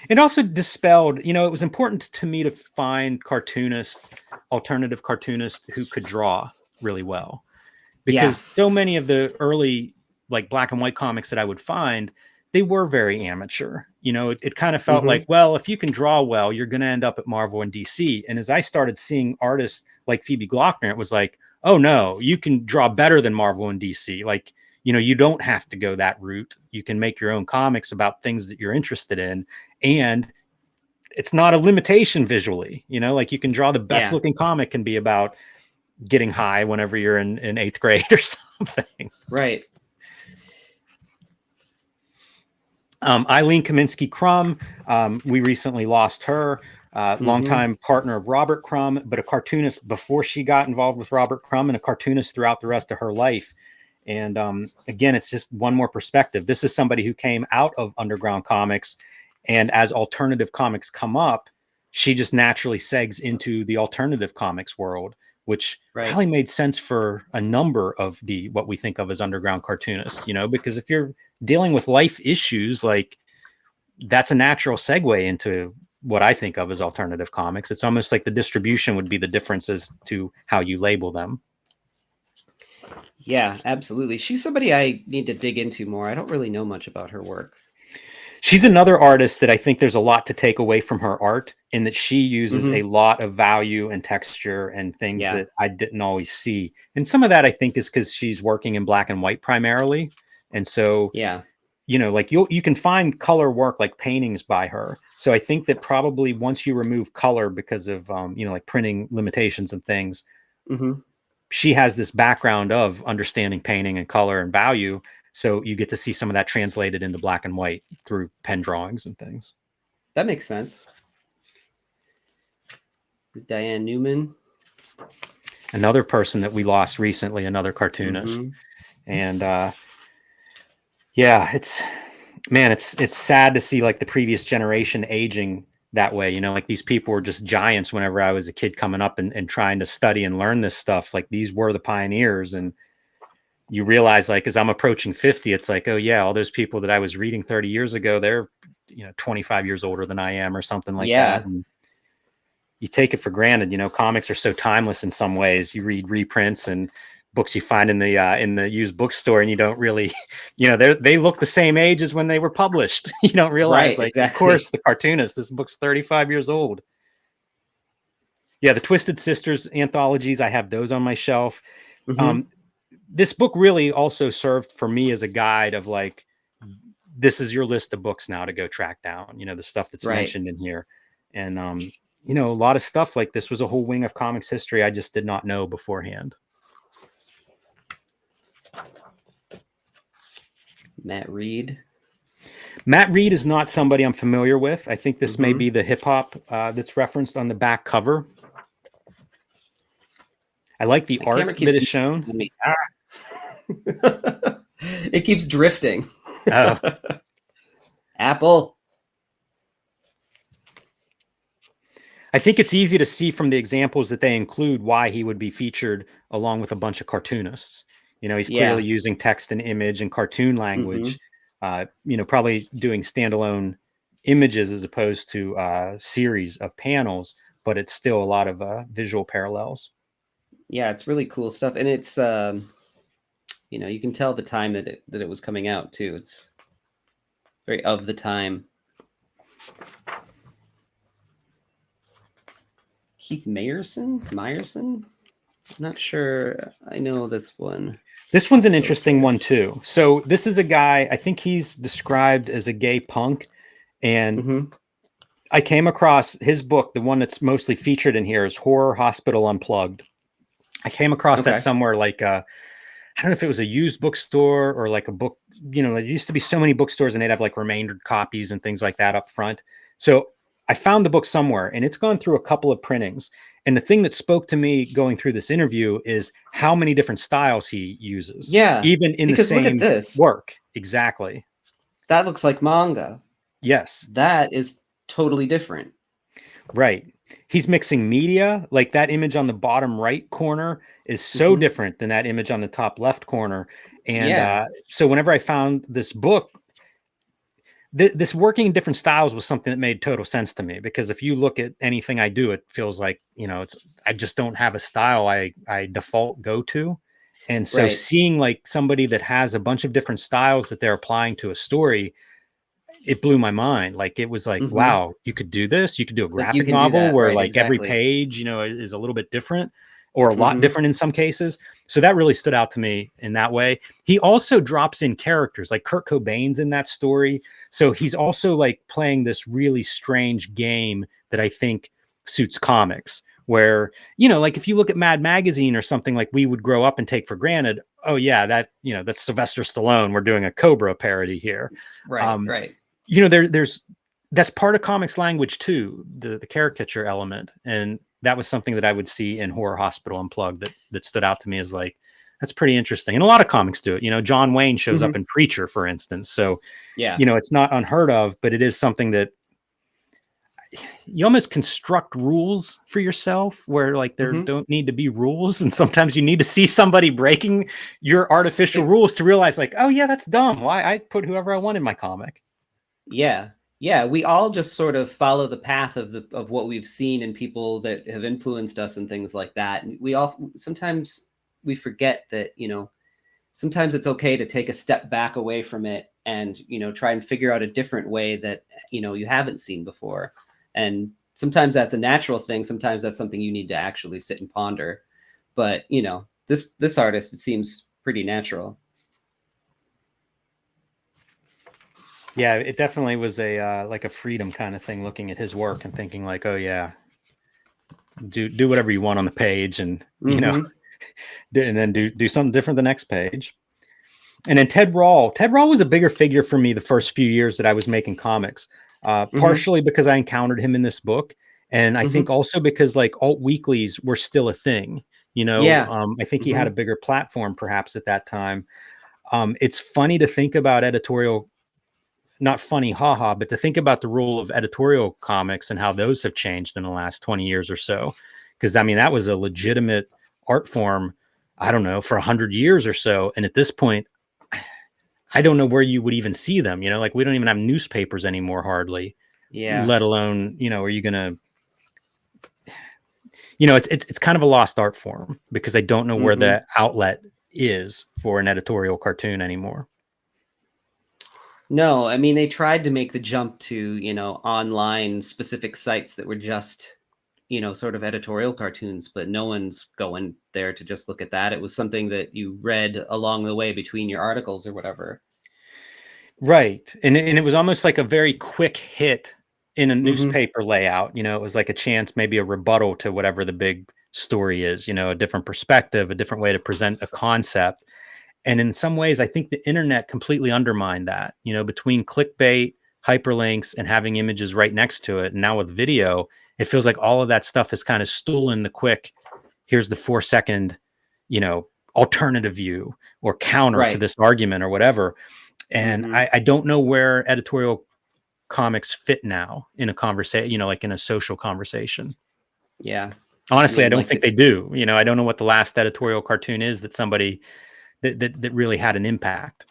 It also dispelled, it was important to me to find cartoonists, alternative cartoonists who could draw really well. Because so many of the early like black and white comics that I would find, they were very amateur. It kind of felt like, well, if you can draw well, you're going to end up at Marvel and DC. And as I started seeing artists like Phoebe Glockner, it was like, oh no, you can draw better than Marvel and DC. Like, you don't have to go that route. You can make your own comics about things that you're interested in. And it's not a limitation visually, like you can draw the best looking comic can be about getting high whenever you're in 8th grade or something. Right. Aline Kominsky-Crumb, we recently lost her. longtime partner of Robert Crumb, but a cartoonist before she got involved with Robert Crumb, and a cartoonist throughout the rest of her life. And again, it's just one more perspective. This is somebody who came out of underground comics, and as alternative comics come up, she just naturally segs into the alternative comics world, which probably made sense for a number of the what we think of as underground cartoonists, you know, because if you're dealing with life issues, like that's a natural segue into what I think of as alternative comics. It's almost like the distribution would be the difference as to how you label them. Yeah, absolutely. She's somebody I need to dig into more. I don't really know much about her work. She's another artist that I think there's a lot to take away from her art, in that she uses a lot of value and texture and things that I didn't always see. And some of that I think is because she's working in black and white primarily. And so, you know, like you can find color work like paintings by her. So I think that probably once you remove color because of, you know, like printing limitations and things, she has this background of understanding painting and color and value. So you get to see some of that translated into black and white through pen drawings and things. That makes sense. Diane Newman. Another person that we lost recently, another cartoonist. And yeah, it's sad to see like the previous generation aging that way. You know, like these people were just giants whenever I was a kid coming up and trying to study and learn this stuff. Like these were the pioneers. And you realize, like, as I'm approaching 50, it's like, oh yeah, all those people that I was reading 30 years ago, they're, you know, 25 years older than I am or something like that. And you take it for granted. You know, comics are so timeless in some ways. You read reprints and books you find in the used bookstore, and you don't really, you know, they look the same age as when they were published. You don't realize, of course, the cartoonist, this book's 35 years old. Yeah, the Twisted Sisters anthologies, I have those on my shelf. This book really also served for me as a guide of like, this is your list of books now to go track down, you know, the stuff that's mentioned in here. And, you know, a lot of stuff like this was a whole wing of comics history I just did not know beforehand. Matt Reed. Matt Reed is not somebody I'm familiar with. I think this may be the hip hop that's referenced on the back cover. I like the art that is shown. It keeps drifting. Oh. Apple. I think it's easy to see from the examples that they include why he would be featured along with a bunch of cartoonists. You know, he's clearly using text and image and cartoon language, you know, probably doing standalone images as opposed to a series of panels, but it's still a lot of visual parallels. Yeah, it's really cool stuff. And it's, you know, you can tell the time that it was coming out too. It's very of the time. Keith Meyerson? I'm not sure. I know this one. This one's an interesting one too. So this is a guy, I think he's described as a gay punk. And I came across his book. The one that's mostly featured in here is Horror Hospital Unplugged. I came across that somewhere like I don't know if it was a used bookstore or like a book, you know, there used to be so many bookstores and they'd have like remaindered copies and things like that up front. So I found the book somewhere and it's gone through a couple of printings. And the thing that spoke to me going through this interview is how many different styles he uses. Yeah. Even in the same work. Exactly. That looks like manga. Yes. That is totally different. Right. He's mixing media. Like that image on the bottom right corner is so different than that image on the top left corner. And so whenever I found this book, this working in different styles was something that made total sense to me, because if you look at anything I do, it feels like, you know, I just don't have a style I default go to. And so seeing like somebody that has a bunch of different styles that they're applying to a story, it blew my mind. Like it was like, wow, you could do this. You could do a graphic novel where like every page, you know, is a little bit different or a lot different in some cases. So that really stood out to me in that way. He also drops in characters like Kurt Cobain's in that story. So he's also like playing this really strange game that I think suits comics, where, you know, like if you look at Mad Magazine or something like we would grow up and take for granted, oh yeah, that, you know, that's Sylvester Stallone. We're doing a Cobra parody here. Right. You know, there's that's part of comics language too, the caricature element. And that was something that I would see in Horror Hospital Unplugged that stood out to me as like, that's pretty interesting. And a lot of comics do it. You know, John Wayne shows up in Preacher, for instance. So, yeah, you know, it's not unheard of, but it is something that you almost construct rules for yourself where like there don't need to be rules. And sometimes you need to see somebody breaking your artificial rules to realize like, oh yeah, that's dumb. Why I put whoever I want in my comic. Yeah. Yeah. We all just sort of follow the path of what we've seen in people that have influenced us and things like that. And sometimes we forget that, you know, sometimes it's okay to take a step back away from it and, you know, try and figure out a different way that, you know, you haven't seen before. And sometimes that's a natural thing. Sometimes that's something you need to actually sit and ponder. But, you know, this artist, it seems pretty natural. Yeah, it definitely was a like a freedom kind of thing, looking at his work and thinking like, oh yeah, do whatever you want on the page, and you know, and then do something different the next page. And then Ted Rawl was a bigger figure for me the first few years that I was making comics, partially because I encountered him in this book, and I think also because like alt weeklies were still a thing. You know, I think he had a bigger platform perhaps at that time. It's funny to think about editorial. Not funny, haha, but to think about the role of editorial comics and how those have changed in the last 20 years or so. Because I mean, that was a legitimate art form, I don't know, for 100 years or so. And at this point, I don't know where you would even see them. You know, like we don't even have newspapers anymore, hardly. Yeah. Let alone, you know, are you gonna, you know, it's kind of a lost art form because I don't know where the outlet is for an editorial cartoon anymore. No, I mean, they tried to make the jump to, you know, online specific sites that were just, you know, sort of editorial cartoons, but no one's going there to just look at that. It was something that you read along the way between your articles or whatever. Right. And it was almost like a very quick hit in a newspaper layout. You know, it was like a chance, maybe a rebuttal to whatever the big story is, you know, a different perspective, a different way to present a concept. And in some ways, I think the internet completely undermined that, you know, between clickbait, hyperlinks, and having images right next to it. And now with video, it feels like all of that stuff has kind of stolen the quick, here's the 4-second, you know, alternative view or counter to this argument or whatever. And I don't know where editorial comics fit now in a conversation, you know, like in a social conversation. Yeah. Honestly, I don't think they do. You know, I don't know what the last editorial cartoon is that somebody that really had an impact.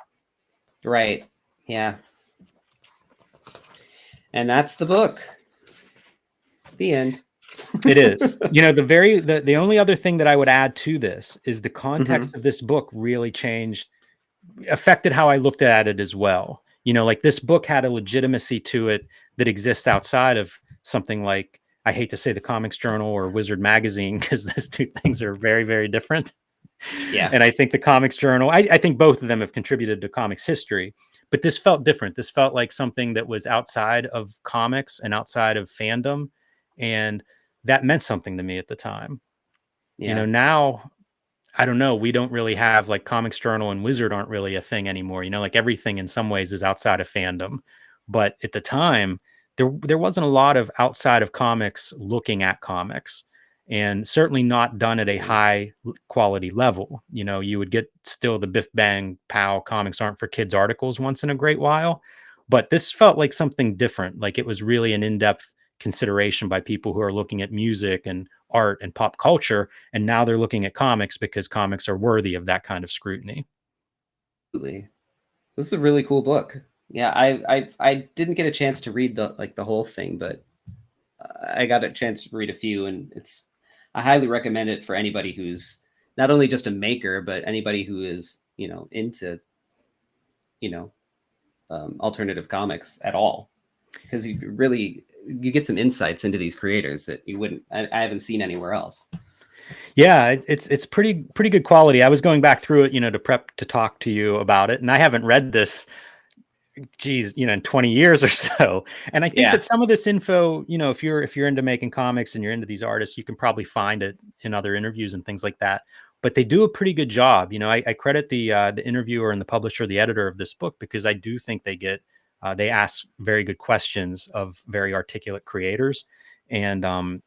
Right. Yeah. And that's the book. The end. It is. You know, the only other thing that I would add to this is the context of this book really affected how I looked at it as well. You know, like this book had a legitimacy to it that exists outside of something like, I hate to say, the Comics Journal or Wizard Magazine, because those two things are very, very different. Yeah. And I think the Comics Journal, I think both of them have contributed to comics history, but this felt different. This felt like something that was outside of comics and outside of fandom. And that meant something to me at the time. Yeah. You know, now, I don't know, we don't really have like Comics Journal and Wizard aren't really a thing anymore. You know, like everything in some ways is outside of fandom. But at the time, there wasn't a lot of outside of comics looking at comics. And certainly not done at a high quality level. You know, you would get still the Biff Bang Pow comics aren't for kids articles once in a great while, but this felt like something different. Like it was really an in-depth consideration by people who are looking at music and art and pop culture. And now they're looking at comics because comics are worthy of that kind of scrutiny. Absolutely. This is a really cool book. Yeah. I didn't get a chance to read the whole thing, but I got a chance to read a few, and I highly recommend it for anybody who's not only just a maker, but anybody who is, you know, into, you know, alternative comics at all, because you get some insights into these creators that I haven't seen anywhere else. Yeah, it's pretty good quality. I was going back through it, you know, to prep to talk to you about it, and I haven't read this, geez, you know, in 20 years or so. And I think that some of this info, you know, if you're into making comics and you're into these artists, you can probably find it in other interviews and things like that. But they do a pretty good job. You know, I credit the interviewer and the publisher, the editor of this book, because I do think they get They ask very good questions of very articulate creators, and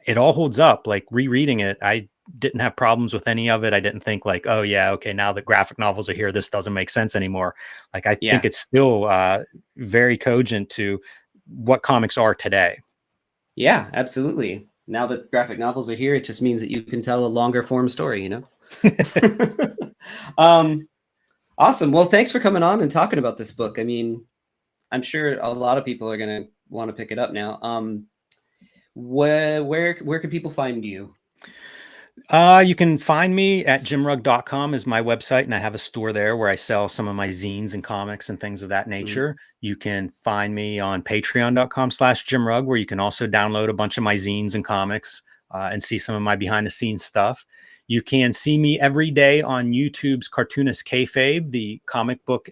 it all holds up. Like rereading it, I didn't have problems with any of it. I didn't think like, oh yeah, okay, now that graphic novels are here, this doesn't make sense anymore. Like I think it's still very cogent to what comics are today. Yeah, absolutely. Now that graphic novels are here, it just means that you can tell a longer form story, Awesome. Well, thanks for coming on and talking about this book. I mean, I'm sure a lot of people are going to want to pick it up now. Where can people find you? You can find me at jimrugg.com is my website, and I have a store there where I sell some of my zines and comics and things of that nature. You can find me on patreon.com/jimrugg, where you can also download a bunch of my zines and comics and see some of my behind the scenes stuff. You can see me every day on YouTube's Cartoonist Kayfabe, the comic book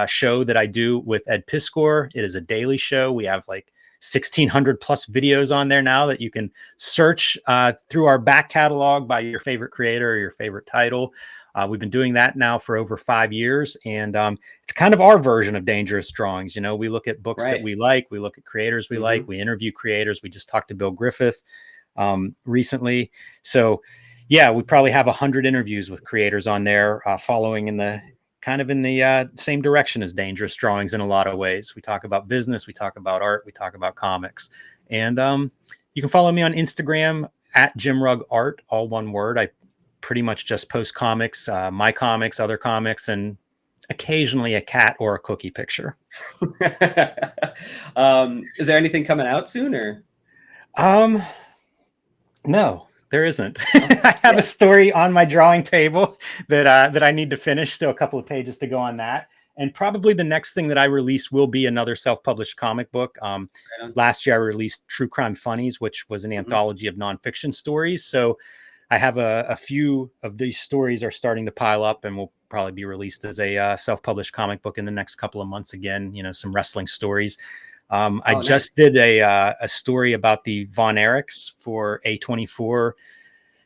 show that I do with Ed Piskor. It is a daily show. We have like 1,600 plus videos on there now that you can search through our back catalog by your favorite creator or your favorite title. We've been doing that now for over 5 years, and it's kind of our version of Dangerous Drawings. We look at books that we like, we look at creators we like, we interview creators. We just talked to Bill Griffith recently. So yeah, we probably have 100 interviews with creators on there, following in the same direction as Dangerous Drawings in a lot of ways. We talk about business, we talk about art, we talk about comics. And you can follow me on Instagram at JimRuggArt, all one word. I pretty much just post comics, my comics, other comics, and occasionally a cat or a cookie picture. Is there anything coming out soon, or? No, there isn't. I have a story on my drawing table that I need to finish. Still a couple of pages to go on that. And probably the next thing that I release will be another self-published comic book. Last year I released True Crime Funnies, which was an anthology of nonfiction stories. So I have a few of these stories are starting to pile up, and will probably be released as a self-published comic book in the next couple of months. Again, some wrestling stories. I just did a story about the Von Erichs for A24.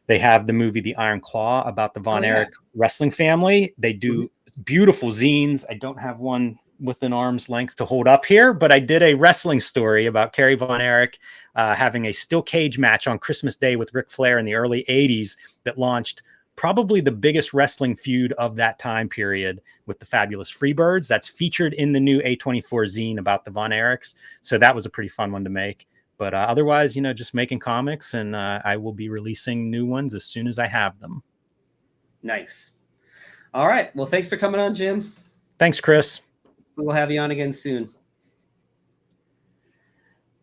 They have the movie The Iron Claw about the Von Erich wrestling family. They do beautiful zines. I don't have one within arm's length to hold up here, but I did a wrestling story about Kerry Von Erich having a steel cage match on Christmas Day with Ric Flair in the early 80s that launched probably the biggest wrestling feud of that time period with the Fabulous Freebirds. That's featured in the new A24 zine about the Von Erichs. So that was a pretty fun one to make. But otherwise, just making comics, and I will be releasing new ones as soon as I have them. Nice. All right. Well, thanks for coming on, Jim. Thanks, Chris. We'll have you on again soon.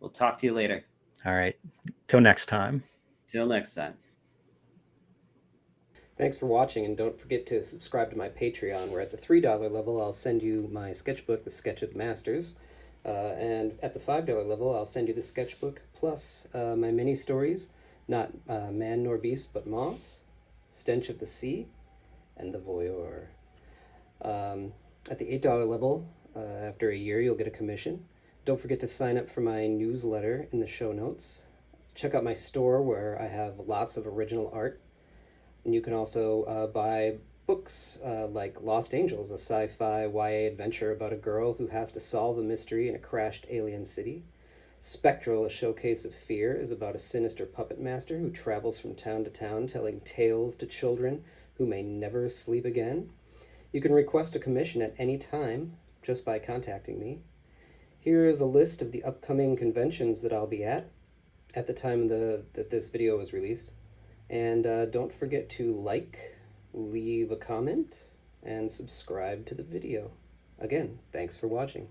We'll talk to you later. All right. Till next time. Till next time. Thanks for watching, and don't forget to subscribe to my Patreon, where at the $3 level, I'll send you my sketchbook, The Sketch of the Masters. And at the $5 level, I'll send you the sketchbook, plus my mini stories, Not Man Nor Beast, but Moss, Stench of the Sea, and The Voyeur. At the $8 level, after a year, you'll get a commission. Don't forget to sign up for my newsletter in the show notes. Check out my store, where I have lots of original art. And you can also buy books like Lost Angels, a sci-fi YA adventure about a girl who has to solve a mystery in a crashed alien city. Spectral, a showcase of fear, is about a sinister puppet master who travels from town to town telling tales to children who may never sleep again. You can request a commission at any time just by contacting me. Here is a list of the upcoming conventions that I'll be at the time that this video was released. And don't forget to like, leave a comment, and subscribe to the video. Again, thanks for watching.